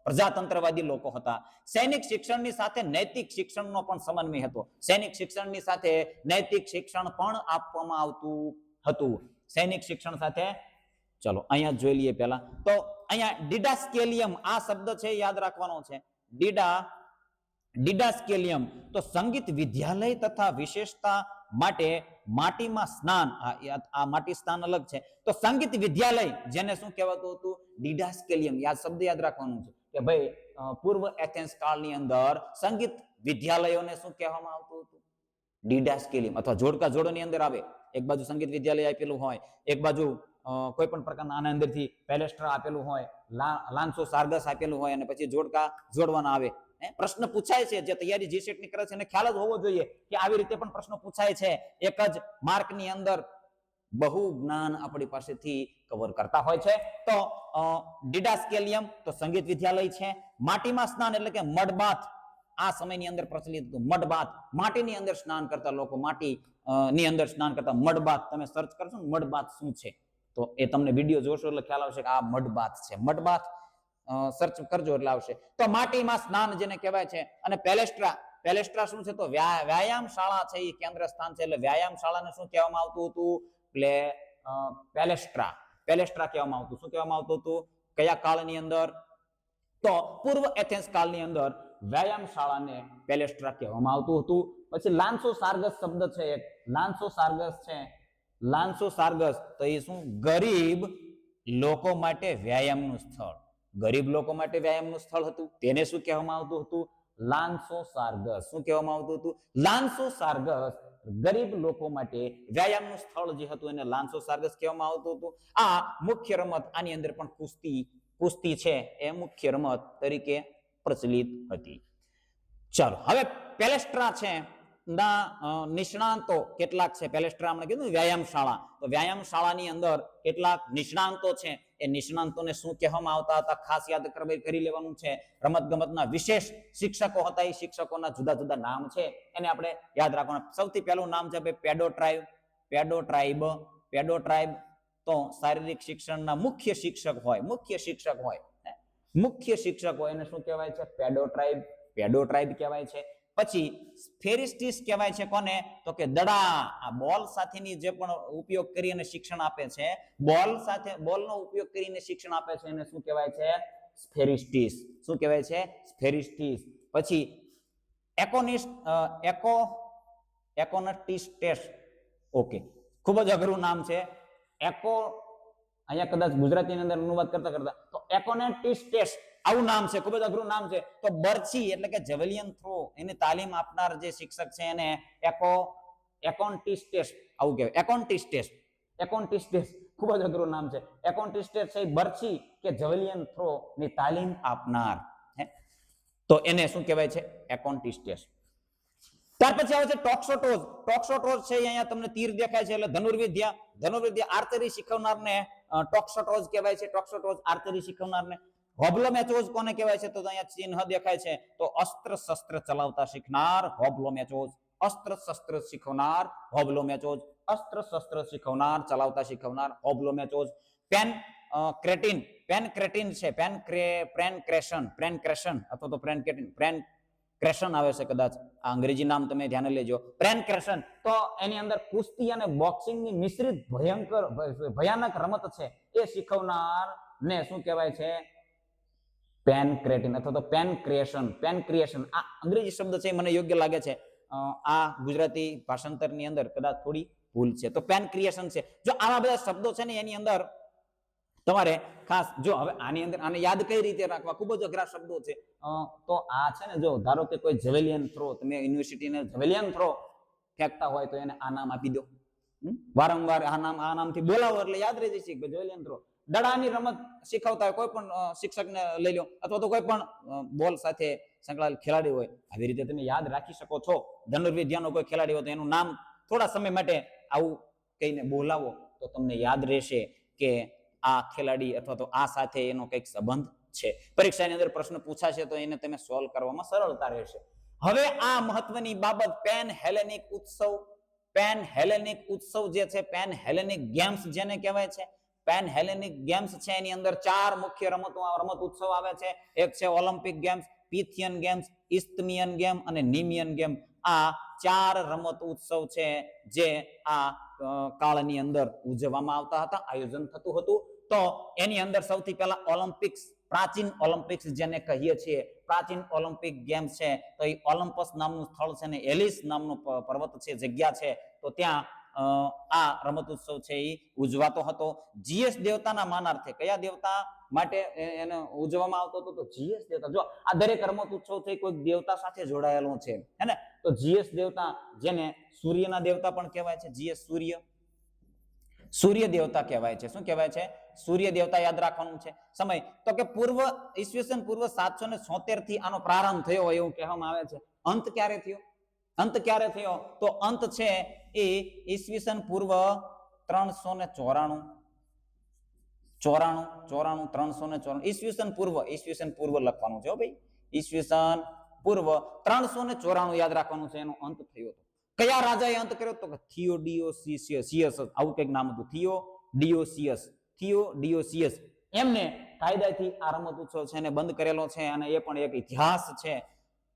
પ્રજાતંત્રવાદી લોકો હતા. સૈનિક શિક્ષણની સાથે નૈતિક શિક્ષણનો પણ સમન્વય હતો. સૈનિક શિક્ષણની સાથે નૈતિક શિક્ષણ પણ આપવામાં આવતું હતું. સૈનિક શિક્ષણ સાથે ચલો અહીંયા જોઈ લઈએ પહેલા. તો અહીંયા ડિડાસ્કેલિયમ આ શબ્દ છે યાદ રાખવાનો છે. ડિડાસ્કેલિયમ તો સંગીત વિદ્યાલય તથા વિશેષતા માટે માટીમાં સ્નાન. આ માટી સ્નાન અલગ છે. તો સંગીત વિદ્યાલય જેને શું કહેવાતું હતું? ડિડાસ્કેલિયમ. યાદ શબ્દ યાદ રાખવાનું છે કે ભાઈ પૂર્વ એથેન્સ કાળની અંદર સંગીત વિદ્યાલયોને શું કહેવામાં આવતું હતું? ડિડાસ્કેલિયમ. અથવા જોડકા જોડોની અંદર આવે, એક બાજુ સંગીત વિદ્યાલય આપેલું હોય, એક બાજુ કોઈ પણ પ્રકારના આના અંદરથી પેલેસ્ટ્રા આપેલું હોય, લાન્સો સાર્ગસ આપેલું હોય, અને પછી જોડકા જોડવાના આવે. પ્રશ્ન પૂછાય છે, જે તૈયારી જીસેટ ની કરે છે એને ખ્યાલ જ હોવો જોઈએ કે આવી રીતે પણ પ્રશ્ન પૂછાય છે. એક જ માર્ક ની અંદર બહુ જ્ઞાન આપણી પાસેથી કવર કરતા હોય છે. તો ડિડાસ્કેલિયમ તો સંગીત વિદ્યાલય છે. માટીમાં સ્નાન એટલે કે મડબાથ આ સમયની અંદર પ્રચલિત હતું. મડબાથ માટીની અંદર સ્નાન કરતા લોકો, માટી ની અંદર સ્નાન કરતા મડબાથ. તમે સર્ચ કરશો ને મડબાથ શું છે તો એ તમને વિડીયો જોશો એટલે ખ્યાલ આવશે કે આ મડબાથ છે. મડબાથ સર્ચ કરજો એટલે આવશે. તો માટીમાં સ્નાન જેને કહેવાય છે. અને પેલેસ્ટ્રા શું છે? તો વ્યાયામ શાળા છે, એ કેન્દ્ર સ્થાન છે. એટલે વ્યાયામ શાળાને શું કહેવામાં આવતું હતું? એટલે પેલેસ્ટ્રા કહેવામાં આવતું. શું કહેવામાં આવતું હતું? કયા કાળની અંદર? તો પૂર્વ એથેન્સ કાળની અંદર વ્યાયામ શાળાને પેલેસ્ટ્રા કહેવામાં આવતું હતું. પછી લાન્સો સાર્ગસ શબ્દ છે, એક લાન્સો સાર્ગસ છે. લાન્સો સાર્ગસ તો એ શું? ગરીબ લોકો માટે વ્યાયામનું સ્થળ. ગરીબ લોકો માટે વ્યાયામનું સ્થળ હતું. તેને શું કહેવામાં આવતું હતું? લાન્સો સાર્ગસ. શું કહેવામાં આવતું હતું? લાન્સો સાર્ગસ. ગરીબ લોકો માટે વ્યાયામનું સ્થળ જે હતું એને લાન્સો સાર્ગસ કહેવામાં આવતું હતું. આ મુખ્ય રમત, આની અંદર પણ કુસ્તી છે એ મુખ્ય રમત તરીકે પ્રચલિત હતી. ચાલો હવે પેલેસ્ટ્રા છે ના નિષ્ણાંતો કેટલાક છે. પેલેસ્ટ્રા આપણે કીધું વ્યાયામ શાળા. તો વ્યાયામ શાળાની અંદર કેટલાક નિષ્ણાંતો છે. એ નિષ્ણાંતોને શું કહેવામાં આવતા હતા? ખાસ યાદ કરી લેવાનું છે. રમત ગમતના વિશેષ શિક્ષકો હતા. એ શિક્ષકોના જુદા જુદા નામ છે, એને આપણે યાદ રાખવાના. સૌથી પહેલું નામ છે પેડોટ્રાઇબ. તો શારીરિક શિક્ષણના મુખ્ય શિક્ષક હોય એને શું કહેવાય છે? પેડોટ્રાઇબ કહેવાય છે. પછી સ્ફેરિસ્ટિસ કહેવાય છે. કોને? તો કે દડા, આ બોલ સાથેની જે પણ ઉપયોગ કરી અને શિક્ષણ આપે છે, બોલનો ઉપયોગ કરીને શિક્ષણ આપે છે, એને શું કહેવાય છે? સ્ફેરિસ્ટિસ. શું કહેવાય છે? સ્ફેરિસ્ટિસ. પછી એકોનટિસ્ટેસ. ઓકે, ખૂબ જ અઘરું નામ છે. અહીંયા કદાચ ગુજરાતીની અંદર અનુવાદ કરતા તો એકોનેટિસ્ટેસ આવું નામ છે, ખૂબ જ અઘરું નામ છે. તો બરછી એટલે કે જેવેલિયન થ્રો એની તાલીમ આપનાર જે શિક્ષક છે એને એકોન્ટિસ્ટેસ આવું કહેવાય. એકોન્ટિસ્ટેસ ખૂબ જ અઘરું નામ છે. એકોન્ટિસ્ટેસ છે બરછી કે જેવેલિયન થ્રો ની તાલીમ આપનાર. તો એને શું કહેવાય છે? એકોન્ટિસ્ટેસ. ત્યાર પછી આવે છે ટોક્સોટોઝ. ટોક્સોટોઝ છે અહીંયા તમને તીર દેખાય છે એટલે ધનુર્વિદ્યા આર્ચરી શીખવનારને ટોક્સોટોઝ કહેવાય છે. ટોક્સોટોઝ આર્ચરી શીખવનારને. હોબ્લોમેચોઝ કોને કહેવાય છે? તો અહીંયા ચિહ્ન દેખાય છે. તો અસ્ત્ર શસ્ત્ર ચલાવતા શીખનાર હોબ્લોમેચોઝ. અસ્ત્ર શસ્ત્ર શીખવનાર હોબ્લોમેચોઝ. અસ્ત્ર શસ્ત્ર શીખવનાર ચલાવતા શીખવનાર હોબ્લોમેચોઝ. પેનક્રેટિન છે. પ્રેનક્રેશન અથવા તો પ્રેનક્રેશન આવે છે કદાચ. આ અંગ્રેજી નામ તમે ધ્યાને લેજો. પ્રેનક્રેશન તો એની અંદર કુસ્તી અને બોક્સિંગની મિશ્રિત ભયાનક રમત છે એ શીખવનાર ને શું કહેવાય છે? પેનક્રેટિન અથવા તો પેનક્રિએશન. આ અંગ્રેજી શબ્દ છે, મને યોગ્ય લાગે છે. આ ગુજરાતી ભાષાંતરની અંદર કદાચ થોડી ભૂલ છે. તો પેનક્રિએશન છે. જો આવા બધા શબ્દો છે ને એની અંદર તમારે ખાસ જો હવે આની અંદર આને યાદ કઈ રીતે રાખવા? ખૂબ જ અઘરા શબ્દો છે. તો આ છે ને, જો ધારો કે કોઈ જેવેલિયન થ્રો, તમે યુનિવર્સિટીને જેવેલિયન થ્રો ફેંકતા હોય તો એને આ નામ આપી દો. વારંવાર આ નામથી બોલાવો એટલે યાદ રહી જશે કે જેવેલિયન થ્રો. દડાની રમત શીખવતા હોય કોઈ પણ શિક્ષકને લઈ લો, અથવા તો કોઈ પણ બોલ સાથે સંકળાયેલ ખેલાડી હોય, આવી રીતે તમે યાદ રાખી શકો છો. ધનુર્વિદ્યાનો કોઈ ખેલાડી હોય તો એનું નામ થોડા સમય માટે આવું કહીને બોલાવો તો તમને યાદ રહેશે કે આ ખેલાડી અથવા તો આ સાથે એનો કંઈક સંબંધ છે. પરીક્ષાની અંદર પ્રશ્ન પૂછાશે તો એને તમે સોલ્વ કરવામાં સરળતા રહેશે. હવે આ મહત્વની બાબત પેન હેલેનિક ઉત્સવ જે છે, પેન હેલેનિક ગેમ્સ જેને કહેવાય છે, પેન હેલેનિક ગેમ્સ છે એની અંદર 4 મુખ્ય રમત ઉત્સવ આવે છે. એક છે ઓલિમ્પિક ગેમ્સ, પિથિયન ગેમ્સ, ઇસ્થમિયન ગેમ અને નિમિયન ગેમ. આ 4 રમત ઉત્સવ છે જે આ કાળની અંદર ઉજવવામાં આવતા હતા, આયોજન થતું હતું. તો એની અંદર સૌથી પહેલા ઓલિમ્પિક્સ, પ્રાચીન ઓલિમ્પિક્સ જેને કહીએ છીએ, પ્રાચીન ઓલિમ્પિક ગેમ્સ છે, તો એ ઓલિમ્પસ નામનું સ્થળ છે ને એલિસ નામનું પર્વત છે, જગ્યા છે, તો ત્યાં આ રમત ઉત્સવ છે એ ઉજવાતો હતો. જીએસ દેવતાના માનાર્થે, કયા દેવતા માટે એને ઉજવવામાં આવતો હતો? તો જીએસ દેવતા. જો આ દરેક રમત ઉત્સવ છે કોઈ દેવતા સાથે જોડાયેલો છે, હે ને? તો જીએસ દેવતા, જેને સૂર્યના દેવતા પણ કહેવાય છે, જીએસ સૂર્ય, સૂર્ય દેવતા કહેવાય છે. શું કહેવાય છે? સૂર્ય દેવતા. યાદ રાખવાનું છે. સમય તો કે પૂર્વ ઈસવીસન પૂર્વ 776 થી આનો પ્રારંભ થયો એવું કહેવામાં આવે છે. અંત ક્યારે થયો? અંત ક્યારે થયો? તો અંત છે એ ઈસવીસન પૂર્વ 394 ઈસવીસન પૂર્વ લખવાનું છે ભાઈ. ઈસવીસન પૂર્વ 394 યાદ રાખવાનું છે, એનો અંત થયો હતો. કયા રાજાએ અંત કર્યો? તો થિયોડિયોસિયસ, આવું કંઈક નામ હતું, થિયોડિયોસિયસ. એમને કાયદાથી આ રમત ઉત્સવ છે એને બંધ કરેલો છે, અને એ પણ એક ઇતિહાસ છે.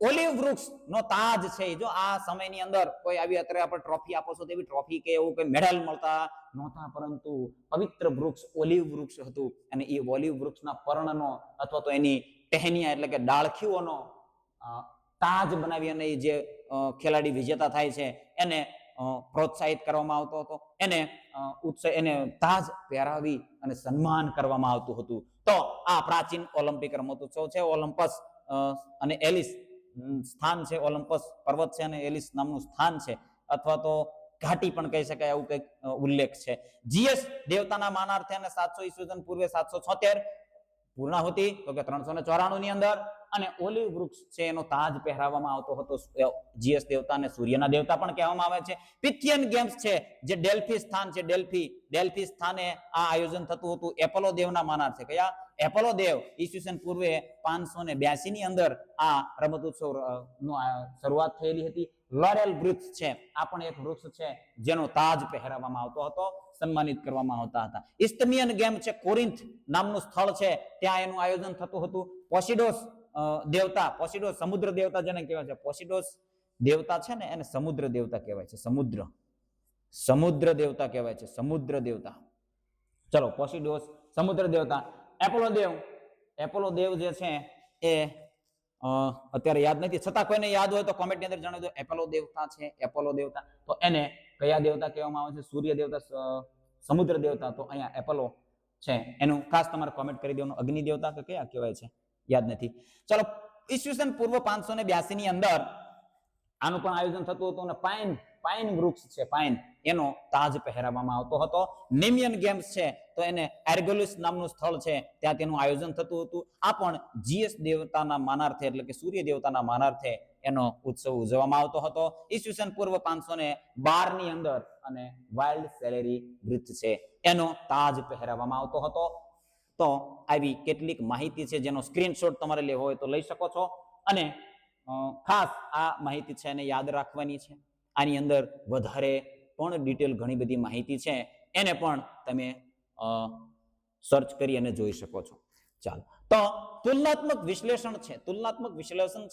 ઓલિવ વૃક્ષ નો તાજ છે. જો આ સમયની અંદર કોઈ આવી અત્યારે આપણે ટ્રોફી આપો છો, તેવી ટ્રોફી કે એવું કોઈ મેડલ મળતા નહોતા, પરંતુ પવિત્ર વૃક્ષ ઓલિવ વૃક્ષ હતું, અને એ ઓલિવ વૃક્ષના પર્ણનો અથવા તો એની ટહેનિયા એટલે કે ડાળખીઓનો તાજ બનાવી અને જે ખેલાડી વિજેતા થાય છે એને પ્રોત્સાહિત કરવામાં આવતો હતો, એને તાજ પહેરાવી અને સન્માન કરવામાં આવતું હતું. તો આ પ્રાચીન ઓલિમ્પિક રમત ઉત્સવ છે. ઓલિમ્પસ અને એલિસ સ્થાન છે, ઓલિમ્પસ પર્વત છે અને એલિસ નામનું સ્થાન છે, અથવા તો ઘાટી પણ કહી શકાય, એવું કંઈક ઉલ્લેખ છે. જીએસ દેવતાના માનાર્થે અને 700 ઈસવીસન પૂર્વે 776 પૂર્ણાહુતિ તો કે 394 ની અંદર, અને ઓલિવ વૃક્ષ છે એનો તાજ પહેરાવવામાં આવતો હતો. જીએસ દેવતાને સૂર્યના દેવતા પણ કહેવામાં આવે છે. પિથિયન ગેમ્સ છે, જે ડેલ્ફી સ્થાન છે, ડેલ્ફી સ્થાને આ આયોજન થતું હતું એપોલો દેવના માનાર્થે. કયા? એપોલો દેવ. ઈસવીસન પૂર્વે 582 ની અંદર આ રમત ઉત્સવ નો શરૂઆત થયેલી હતી. લોરેલ વૃક્ષ છે, આ પણ એક વૃક્ષ છે જેનો તાજ પહેરાવવામાં આવતો હતો, સન્માનિત કરવામાં આવતા હતા. ઇસ્તમિયન ગેમ છે, કોરિન્થ નામનું સ્થળ છે, ત્યાં એનું આયોજન થતું હતું. પોસિડોસ દેવતા, પોસિડોસ સમુદ્ર દેવતા જેને કહેવાય છે, પોસિડોસ દેવતા છે ને એને સમુદ્ર દેવતા કહેવાય છે. સમુદ્ર દેવતા કહેવાય છે, સમુદ્ર દેવતા. ચલો, પોસિડોસ સમુદ્ર દેવતા. એપોલો દેવ જે છે એ અત્યારે યાદ નથી, છતાં કોઈને યાદ હોય તો કોમેન્ટની અંદર જણાવી દો. એપોલો દેવતા છે, એપોલો દેવતા. તો એને કયા દેવતા કહેવામાં આવે છે? સૂર્ય દેવતા, સમુદ્ર દેવતા. તો અહીંયા એપોલો છે એનું ખાસ તમારે કોમેન્ટ કરી દેવાનું. અગ્નિ દેવતા કે કયા કહેવાય છે યાદ નથી. ચલો, ઈસવીસન પૂર્વ 582 ની અંદર આનું પણ આયોજન થતું હતું, અને પાઇન વૃક્ષ છે, પાઇન, એનો તાજ પહેરાવવામાં આવતો હતો. નેમિયન ગેમ્સ છે, તો એને એર્ગોલિસ નામનું સ્થળ છે, ત્યાં તેનું આયોજન થતું હતું. આ પણ જીએસ દેવતાના માનાર્થે એટલે કે સૂર્ય દેવતાના માનાર્થે એનો ઉત્સવ ઉજવવામાં આવતો હતો. ઈસવીસન પૂર્વ 512 ની અંદર અને વાઇલ્ડ સેલેરી વૃક્ષ છે એનો તાજ પહેરાવવામાં આવતો હતો. તો આવી કેટલીક માહિતી છે જેનો સ્ક્રીનશોટ તમારે લેવો હોય તો લઈ શકો છો, અને ખાસ આ માહિતી છે એને યાદ રાખવાની છે. આની અંદર વધારે પણ ડિટેલ ઘણી બધી માહિતી છે, એને પણ તમે સર્ચ કરી અને જોઈ શકો છો. ચાલો, તો તુલનાત્મક વિશ્લેષણ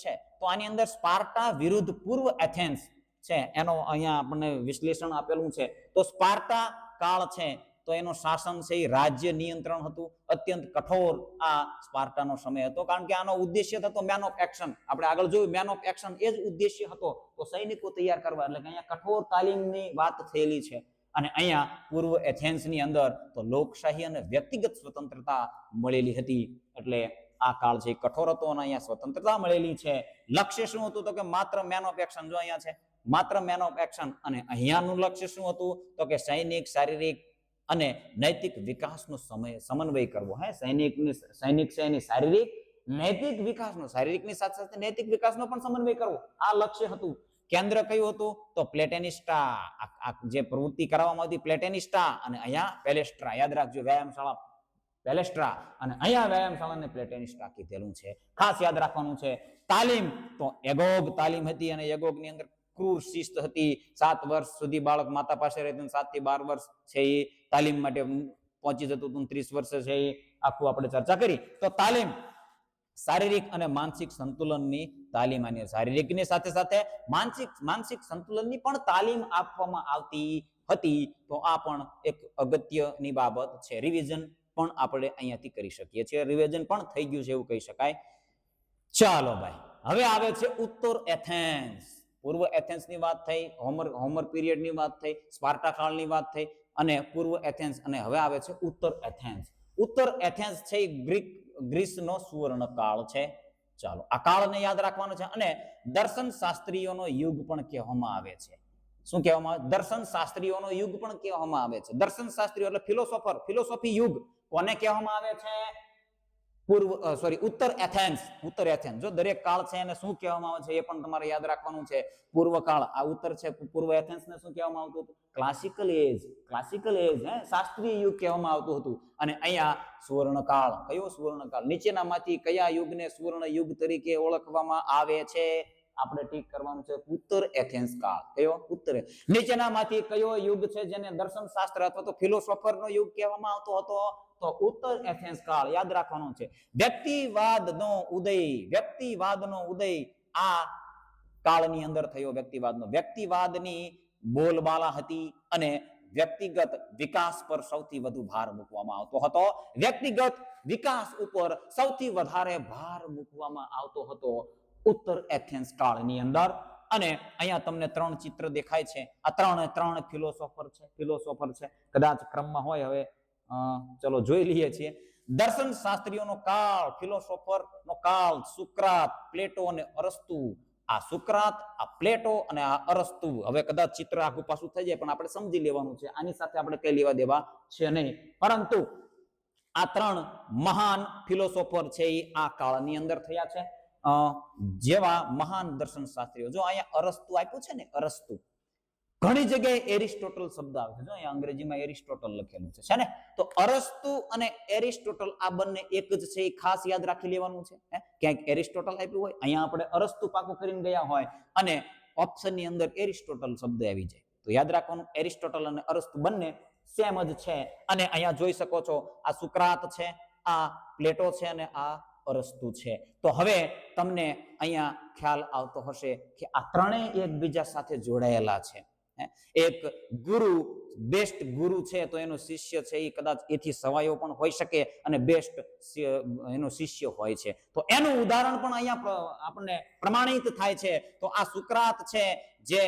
છે, તો આની અંદર સ્પાર્ટા વિરુદ્ધ પૂર્વ એથેન્સ છે, એનો અહીંયા આપણને વિશ્લેષણ આપેલું છે. તો સ્પાર્ટા કાળ છે, તો એનો શાસન છે એ રાજ્ય નિયંત્રણ હતું, અત્યંત કઠોર આ સ્પાર્ટાનો સમય હતો, કારણ કે આનો ઉદ્દેશ્ય હતો મેન ઓફ એક્શન. આપણે આગળ જોયું, મેન ઓફ એક્શન એ જ ઉદ્દેશ્ય હતો, તો સૈનિકો તૈયાર કરવા. એટલે કે અહીંયા કઠોર તાલીમની વાત થયેલી છે. અને અહીંયા પૂર્વ એથેન્સની અંદર તો લોકશાહી અને વ્યક્તિગત સ્વતંત્રતા મળેલી હતી. એટલે આ કાળ છે કઠોર હતો અને અહીંયા સ્વતંત્રતા મળેલી છે. લક્ષ્ય શું હતું? તો કે માત્ર મેન ઓફ એક્શન. જો અહીંયા છે માત્ર મેન ઓફ એક્શન, અને અહીંયાનું લક્ષ્ય શું હતું? તો કે સૈનિક, શારીરિક અને નૈતિક વિકાસનો સમન્વય કરવો. સૈનિક છે એની શારીરિક, નૈતિક વિકાસનો, શારીરિકની સાથે સાથે નૈતિક વિકાસનો પણ સમન્વય કરવો, આ લક્ષ્ય હતું. કેન્દ્ર કયું હતું? તો પ્લેટેનિસ્ટા. જે પ્રવૃત્તિ કરવામાં આવતી પ્લેટેનિસ્ટા, અને અહીંયા પેલેસ્ટ્રા. યાદ રાખજો, વ્યાયામશાળા પેલેસ્ટ્રા, અને અહીંયા વ્યાયામશાળાને પ્લેટેનિસ્ટા કીધેલું છે, ખાસ યાદ રાખવાનું છે. તાલીમ, તો એગોગ તાલીમ હતી, અને એગોગની અંદર ક્રૂર શિસ્ત હતી. 7 વર્ષ સુધી બાળક માતા પાસે રહેતું, 7 થી 12 વર્ષ છે એ તાલીમ માટે પહોંચી જતું હતું, 30 વર્ષ છે એ આખું આપણે ચર્ચા કરી. તો તાલીમ, શારીરિક અને માનસિક સંતુલનની તાલીમ, આની શારીરિકની સાથે સાથે માનસિક સંતુલનની પણ તાલીમ આપવામાં આવતી હતી. તો આ પણ એક અગત્યની બાબત છે. રિવિઝન પણ આપણે અહીંયાથી કરી શકીએ છીએ. રિવિઝન પણ થઈ ગયું છે એવું કહી શકાય. ચાલો ભાઈ, હવે આવે છે ઉત્તર એથેન્સ. પૂર્વ એથેન્સની વાત થઈ, હોમર પીરિયડની વાત થઈ, સ્પાર્ટા કાળની વાત થઈ અને પૂર્વ એથેન્સ, અને હવે આવે છે ઉત્તર એથેન્સ. ઉત્તર એથેન્સ છે ગ્રીસનો સુવર્ણ કાળ છે. ચાલો, આ કાળને યાદ રાખવાનો છે. અને દર્શન શાસ્ત્રીઓનો યુગ પણ કહેવામાં આવે છે. શું કહેવામાં આવે? દર્શન શાસ્ત્રીઓનો યુગ પણ કહેવામાં આવે છે. દર્શન શાસ્ત્રીઓ એટલે ફિલોસોફર, ફિલોસોફી યુગ કોને કહેવામાં આવે છે? ઉત્તર એથેન્સ. ઉત્તર એથેન્સ. જો દરેક કાળ છે એને શું કહેવામાં આવે છે એ પણ તમારે યાદ રાખવાનું છે. પૂર્વ કાળ આ ઉત્તર છે, પૂર્વ એથેન્સને શું કહેવામાં આવતું હતું? ક્લાસિકલ એજ. ક્લાસિકલ એજ, શાસ્ત્રીય યુગ કહેવામાં આવતું હતું. અને અહીંયા સુવર્ણ કાળ. કયો સુવર્ણ કાળ? નીચેનામાંથી કયા યુગને સુવર્ણ યુગ તરીકે ઓળખવામાં આવે છે? આપણે ટીક કરવાનું છે ઉત્તર એથેન્સ કાળ. કયો? ઉત્તર. નીચેનામાંથી કયો યુગ છે જેને દર્શન શાસ્ત્ર અથવા તો ફિલોસોફરનો યુગ કહેવામાં આવતો હતો? તો ઉત્તર એથેન્સ કાળ. યાદ રાખવાનું છે. વ્યક્તિવાદનો ઉદય આ કાળની અંદર થયો. વ્યક્તિવાદની બોલબાલા હતી અને વ્યક્તિગત વિકાસ પર સૌથી વધુ ભાર મૂકવામાં આવતો હતો. વ્યક્તિગત વિકાસ ઉપર સૌથી વધારે ભાર મૂકવામાં આવતો હતો ઉત્તર એથેન્સ કાળની અંદર. અને અહીંયા તમને 3 ચિત્ર દેખાય છે. આ ત્રણ ફિલોસોફર છે. કદાચ ક્રમમાં હોય, હવે ચલો જોઈ લઈએ છીએ. દર્શન શાસ્ત્રીઓનો કાળ, ફિલોસોફરનો કાળ, સુકરાત, પ્લેટો અને અરસ્તુ. આ સુકરાત, આ પ્લેટો અને આ અરસ્તુ. હવે કદાચ ચિત્ર આખું પાછું થઈ જાય પણ આપણે સમજી લેવાનું છે. આની સાથે આપણે કઈ લેવા દેવા છે નહીં. પરંતુ આ 3 મહાન ફિલોસોફર છે એ આ કાળની અંદર થયા છે. જેવા મહાન દર્શન શાસ્ત્રીઓ. જો અહીંયા અરસ્તુ આપ્યું છે ને, અરસ્તુ. ઘણી જગ્યાએ એરિસ્ટોટલ શબ્દ આવે છે. જો અહીંયા અંગ્રેજીમાં એરિસ્ટોટલ લખેલું છે ને. તો અરસ્તુ અને એરિસ્ટોટલ આ બંને એક જ છે, એ ખાસ યાદ રાખી લેવાનું છે. ક્યાંક એરિસ્ટોટલ આપ્યું હોય, અહીંયા આપણે અરસ્તુ પાકું કરીને ગયા હોય અને ઓપ્શનની અંદર એરિસ્ટોટલ શબ્દ આવી જાય તો યાદ રાખવાનું એરિસ્ટોટલ અને અરસ્તુ બંને સેમ જ છે. અને અહીંયા જોઈ શકો છો આ સુકરાત છે, આ પ્લેટો છે અને આ અરસ્તુ છે. તો હવે તમને અહીંયા ખ્યાલ આવતો હશે કે આ ત્રણેય એકબીજા સાથે જોડાયેલા છે. એક ગુરુ, બેસ્ટ ગુરુ છે તો એનો શિષ્ય છે એ કદાચ એથી સવાયો પણ હોઈ શકે અને બેસ્ટ એનો શિષ્ય હોય છે. તો એનું ઉદાહરણ પણ અહીંયા આપણને પ્રમાણિત થાય છે. તો આ સુકરાત છે, જે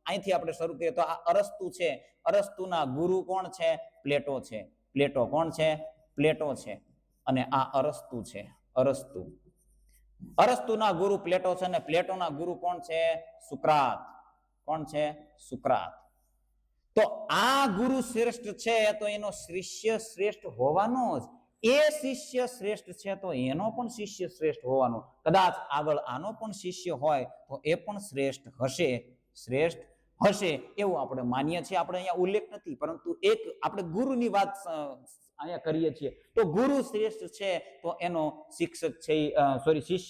અહીંથી આપણે શરૂ કરીએ તો આ અરસ્તુ છે. અરસ્તુના ગુરુ કોણ છે? પ્લેટો છે. પ્લેટો કોણ છે? પ્લેટો છે. અને આ અરસ્તુ છે. અરસ્તુના ગુરુ પ્લેટો છે અને પ્લેટોના ગુરુ કોણ છે? સુકરાત. કોણ છે? સુકરાત. તો આ ગુરુ શ્રેષ્ઠ છે તો એનો શિષ્ય શ્રેષ્ઠ હોવાનો જ. એ શિષ્ય શ્રેષ્ઠ છે તો એનો પણ શિષ્ય શ્રેષ્ઠ હોવાનો. કદાચ આગળ આનો પણ શિષ્ય હોય તો એ પણ શ્રેષ્ઠ હશે એવું આપણે માનીએ છીએ. આપણે અહીંયા ઉલ્લેખ નથી, પરંતુ એક આપણે ગુરુની વાત અહીંયા કરીએ છીએ. તો ગુરુ શ્રેષ્ઠ છે તો એનો શિષ્ય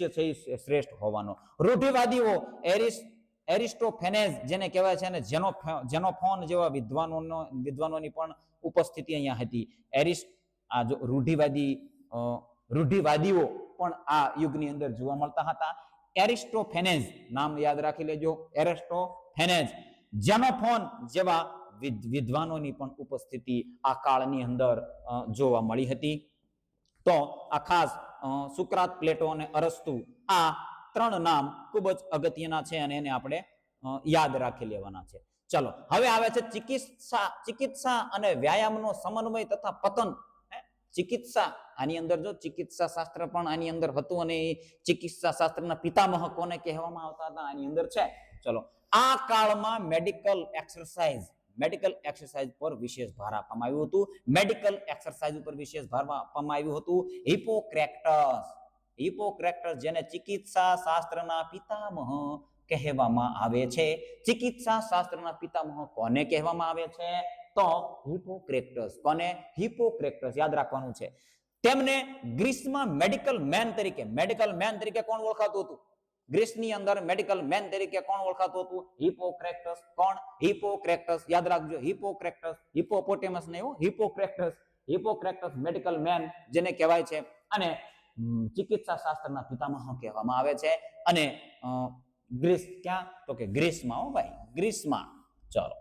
છે એ શ્રેષ્ઠ હોવાનો. રૂઢિવાદીઓ એરિસ્ટોફેનેઝ જેને કહેવાય છે, અને જેનોફોન જેવા વિદ્વાનોની પણ ઉપસ્થિતિ અહીંયા હતી. આ જો રૂઢિવાદીઓ પણ આ યુગની અંદર જોવા મળતા હતા. એરિસ્ટોફેનેઝ નામ યાદ રાખી લેજો. એરિસ્ટોફેનેઝ, જેનોફોન જેવા વિદ્વાનોની પણ ઉપસ્થિતિ આ કાળની અંદર જોવા મળી હતી. તો આ ખાસ સુકરાત, પ્લેટો અને અરસ્તુ આ 3 નામ ખૂબ જ અગત્યના છે અને એને આપણે યાદ રાખી લેવાના છે. ચલો, હવે આવે છે ચિકિત્સા અને વ્યાયામનો સમન્વય તથા પતન. ચિકિત્સા, આની અંદર જો ચિકિત્સા શાસ્ત્ર પણ આની અંદર હતું અને ચિકિત્સા શાસ્ત્રના પિતામહ કોને કહેવામાં આવતા હતા આની અંદર છે. ચલો, આ કાળમાં મેડિકલ એક્સરસાઇઝ પર વિશેષ ભાર આપવામાં આવ્યું હતું. મેડિકલ એક્સરસાઇઝ ઉપર વિશેષ ભાર આપવામાં આવ્યું હતું. હિપોક્રેટસ જેને ચિકિત્સા શાસ્ત્રના પિતામહ કહેવામાં આવે છે. ચિકિત્સા શાસ્ત્રના પિતામહ કોને કહેવામાં આવે છે? તો હિપોક્રેટસ. કોને? હિપોક્રેટસ. યાદ રાખવાનું છે. તેમને ગ્રીસમાં મેડિકલ મેન તરીકે કોણ ઓળખાતું હતું? ગ્રીસની અંદર મેડિકલ મેન તરીકે કોણ ઓળખાતું હતું? હિપોક્રેટસ. કોણ? હિપોક્રેટસ. યાદ રાખજો, હિપોક્રેટસ. હિપોપોટેમસ નહીં હો, હિપોક્રેટસ મેડિકલ મેન જેને કહેવાય છે અને ચિકિત્સા શાસ્ત્રના પિતામહ કહેવામાં આવે છે. અને ગ્રીસ ક્યાં? તો કે ગ્રીસમાં. હો ભાઈ, ગ્રીસમાં. ચાલો,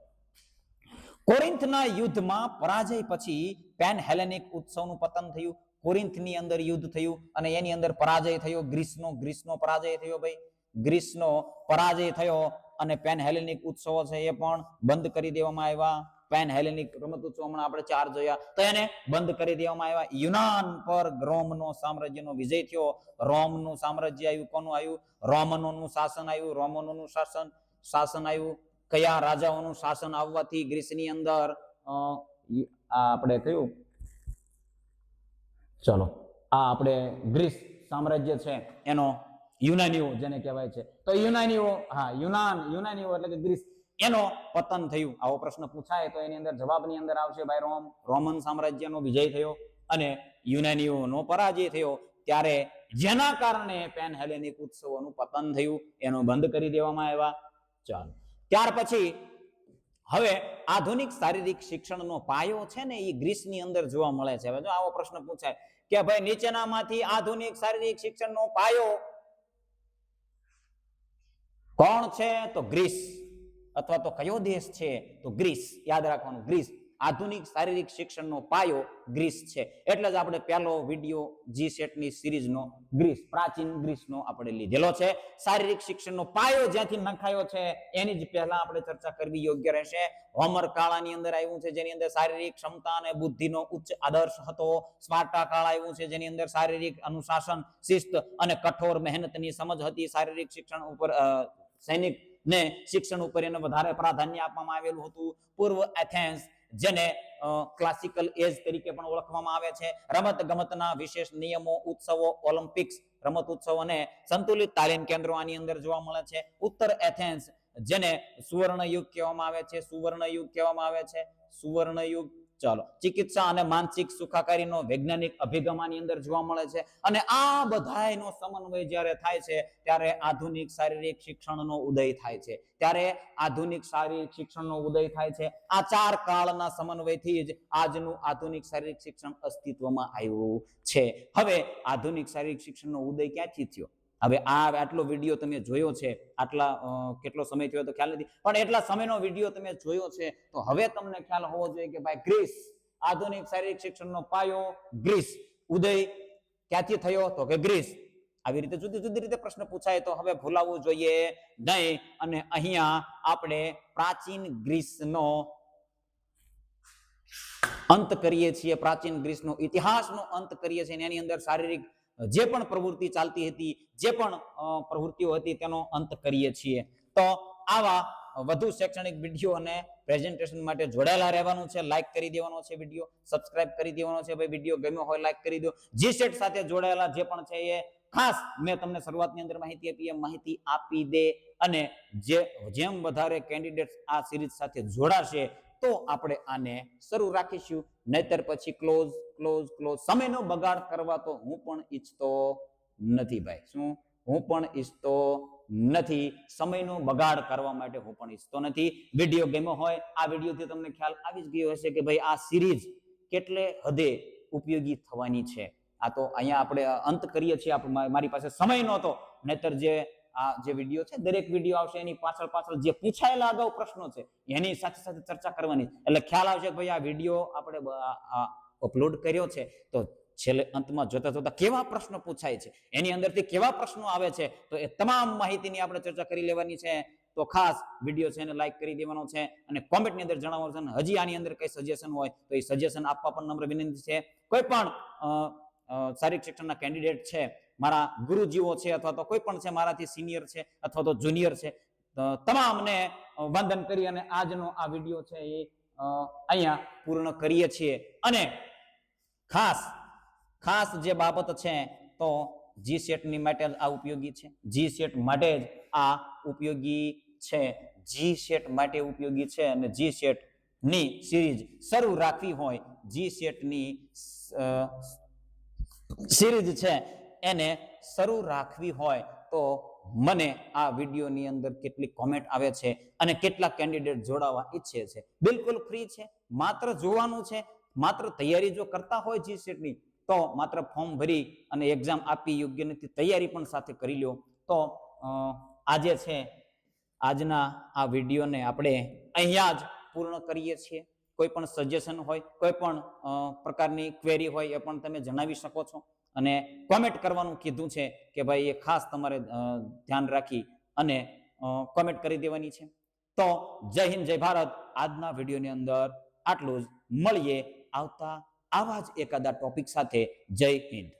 કોરિન્થના યુદ્ધમાં પરાજય પછી પેન હેલેનિક ઉત્સવનું પતન થયું. કોરિન્થની અંદર યુદ્ધ થયું અને એની અંદર પરાજય થયો. ગ્રીસનો પરાજય થયો ભાઈ. ગ્રીસનો પરાજય થયો અને પેન હેલેનિક ઉત્સવો છે એ પણ બંધ કરી દેવામાં આવ્યા. પેન હેલેનિક રમત ઉત્સવ હમણાં આપણે 4 જોયા તો એને બંધ કરી દેવામાં આવ્યા. યુનાન પર રોમનો સામ્રાજ્યનો વિજય થયો. રોમનું સામ્રાજ્ય આવ્યું. કોનું આવ્યું? રોમનોનું શાસન આવ્યું. રોમનોનું શાસન આવ્યું. કયા રાજાઓનું શાસન આવવાથી ગ્રીસની અંદર આપણે કયું ચલો આ આપણે ગ્રીસ સામ્રાજ્ય છે એનો યુનાનીઓ જેને કહેવાય છે તો યુનાનીઓ યુનાનીઓ એટલે કે ગ્રીસ એનો પતન થયું. આવો પ્રશ્ન પૂછાય તો એની અંદર જવાબની અંદર આવશે ભાઈ રોમન સામ્રાજ્યનો વિજય થયો અને યુનાનીઓનો પરાજય થયો. ત્યારે જેના કારણે પેન હેલેનિક ઉત્સવોનું પતન થયું એનો બંધ કરી દેવામાં આવ્યા. ચાલો ત્યાર પછી હવે આધુનિક શારીરિક શિક્ષણનો પાયો છે ને એ ગ્રીસની અંદર જોવા મળે છે. હવે જો આવો પ્રશ્ન પૂછાય કે ભાઈ નીચેનામાંથી આધુનિક શારીરિક શિક્ષણનો પાયો કોણ છે? તો ગ્રીસ. અથવા તો કયો દેશ છે? તો ગ્રીસ. યાદ રાખવાનું, ગ્રીસ. આધુનિક શારીરિક શિક્ષણનો પાયો ગ્રીસ છે. એટલે જ આપણે પહેલો વિડિયો G-SET ની સિરીઝનો ગ્રીસ, પ્રાચીન ગ્રીસનો આપણે લીધેલો છે. શારીરિક શિક્ષણનો પાયો જ્યાંથી નખાયો છે એની જ પહેલા આપણે ચર્ચા કરવી યોગ્ય રહેશે. હોમર કાળાની અંદર આવ્યું છે જેની અંદર શારીરિક ક્ષમતા અને બુદ્ધિનો ઉચ્ચ આદર્શ હતો. સ્પાર્ટા કાળ આવ્યું છે જેની અંદર શારીરિક અનુશાસન, શિસ્ત અને કઠોર મહેનતની સમજ હતી. શારીરિક શિક્ષણ ઉપર સૈનિક ને શિક્ષણ ઉપર એને વધારે પ્રાધાન્ય આપવામાં આવેલું હતું. પૂર્વ એથેન્સ જેને ક્લાસિકલ એજ તરીકે પણ ઓળખવામાં આવે છે. રમત ગમતના વિશેષ નિયમો, ઉત્સવો, ઓલિમ્પિક્સ, રમત ઉત્સવ અને સંતુલિત તાલીમ કેન્દ્રો આની અંદર જોવા મળે છે. ઉત્તર એથેન્સ જેને સુવર્ણ યુગ કહેવામાં આવે છે. સુવર્ણ યુગ. ચાલો ચિકિત્સા અને માનસિક સુખાકારીનો વૈજ્ઞાનિક અભિગમ આની અંદર જોવા મળે છે. અને આ બધાયનો સમન્વય જ્યારે થાય છે ત્યારે આધુનિક શારીરિક શિક્ષણનો ઉદય થાય છે. આ 4 કાળના સમન્વયથી જ આજનું આધુનિક શારીરિક શિક્ષણ અસ્તિત્વમાં આવ્યું છે. હવે આધુનિક શારીરિક શિક્ષણનો ઉદય ક્યાંથી થયો? હવે આટલો વિડીયો તમે જોયો છે, કેટલો સમય થયો તો ખ્યાલ નથી, પણ એટલા સમયનો વિડીયો તમે જોયો છે તો હવે તમને ખ્યાલ હોવો જોઈએ કે ભાઈ ગ્રીસ, આધુનિક શારીરિક શિક્ષણનો પાયો ગ્રીસ. ઉદય ક્યાંથી થયો? તો કે ગ્રીસ. આવી રીતે જુદી જુદી રીતે પ્રશ્ન પૂછાય તો હવે ભૂલાવવું જોઈએ નહીં. અને અહીંયા આપણે પ્રાચીન ગ્રીસનો અંત કરીએ છીએ. પ્રાચીન ગ્રીસનો ઇતિહાસનો અંત કરીએ છીએ. એની અંદર શારીરિક જે પણ પ્રવૃત્તિ ચાલતી હતી, જે પણ પ્રવૃત્તિઓ હતી તેનો અંત કરીએ છીએ. તો આવા વધુ શૈક્ષણિક વિડીયો અને પ્રેઝન્ટેશન માટે જોડાયેલા રહેવાનું છે. લાઈક કરી દેવાનો છે, વિડીયો સબસ્ક્રાઇબ કરી દેવાનો છે. ભાઈ વિડીયો ગમ્યો હોય લાઈક કરી દો. G-SET સાથે જોડાયેલા જે પણ છે એ ખાસ મેં તમને શરૂઆતની અંદર માહિતી આપી એ માહિતી આપી દે. અને જેમ વધારે કેન્ડિડેટ્સ આ સિરીઝ સાથે જોડાશે તો આપણે આને શરૂ રાખીશું. નહીતર પછી ક્લોઝ. સમયનો બગાડ કરવા તો હું પણ ઈચ્છતો નથી ભાઈ. હું પણ ઈચ્છતો નથી. સમયનો બગાડ કરવા માટે હું પણ ઈચ્છતો નથી. વિડીયો ગમ્યો હોય, આ વિડીયોથી તમને ખ્યાલ આવી જ ગયો હશે કે ભાઈ આ સિરીઝ કેટલે હદે ઉપયોગી થવાની છે. આ તો અહીંયા આપણે અંત કરીએ છીએ. મારી પાસે સમય નહોતો, નહીતર આ જે વિડીયો છે દરેક વિડીયો આવશે એની પાછળ જે પૂછાયેલા અગાઉ પ્રશ્નો છે એની સાથે સાથે ચર્ચા કરવાની. એટલે ખ્યાલ આવશે કે ભાઈ આ વિડીયો આપણે અપલોડ કર્યો છે તો છેલ્લે અંતમાં જોતા કેવા પ્રશ્નો પૂછાય છે, એની અંદરથી કેવા પ્રશ્નો આવે છે, તો એ તમામ માહિતીની આપણે ચર્ચા કરી લેવાની છે. તો ખાસ વિડીયો છે એને લાઈક કરી દેવાનો છે અને કોમેન્ટની અંદર જણાવવાનું છે. હજી આની અંદર કઈ સજેશન હોય તો એ સજેશન આપવા પણ નમ્ર વિનંતી છે. કોઈ પણ શારીરિક શિક્ષણના કેન્ડિડેટ છે, મારા ગુરુજીઓ છે, અથવા તો કોઈ પણ છે મારાથી સિનિયર છે અથવા તો જુનિયર છે, તમામને વંદન કરી અને આજનો આ વિડીયો છે એ અહીંયા પૂર્ણ કરીએ છીએ. અને ખાસ જે બાબત છે તો G-SET ની માટે જ આ ઉપયોગી છે. G-SET માટે જ આ ઉપયોગી છે. G-SET માટે ઉપયોગી છે. અને G-SET ની સિરીઝ શરૂ રાખવી હોય, G-SET ની સિરીઝ છે એને શરૂ રાખવી હોય તો મને આ વિડીયોની અંદર કેટલી કોમેન્ટ આવે છે અને કેટલા કેન્ડિડેટ જોડાવા ઈચ્છે છે. બિલકુલ ફ્રી છે. માત્ર જોવાનું છે. માત્ર તૈયારી જો કરતા હોય G-SET ની તો માત્ર ફોર્મ ભરી અને એક્ઝામ આપી યોગ્ય નથી, તૈયારી પણ સાથે કરી લ્યો. તો આજે છે આજના આ વિડીયોને આપણે અહીંયા જ પૂર્ણ કરીએ છીએ. કોઈ પણ સજેશન હોય, કોઈ પણ પ્રકારની ક્વેરી હોય એ પણ તમે જણાવી શકો છો. અને કોમેન્ટ કરવાનું કીધું છે કે ભાઈ એ ખાસ તમારે ધ્યાન રાખી અને કોમેન્ટ કરી દેવાની છે. તો જય હિન્દ, જય ભારત. આજના વિડીયોની અંદર આટલું જ. મળીએ આવતા આવા જ એકાદા ટોપિક સાથે. જય હિન્દ.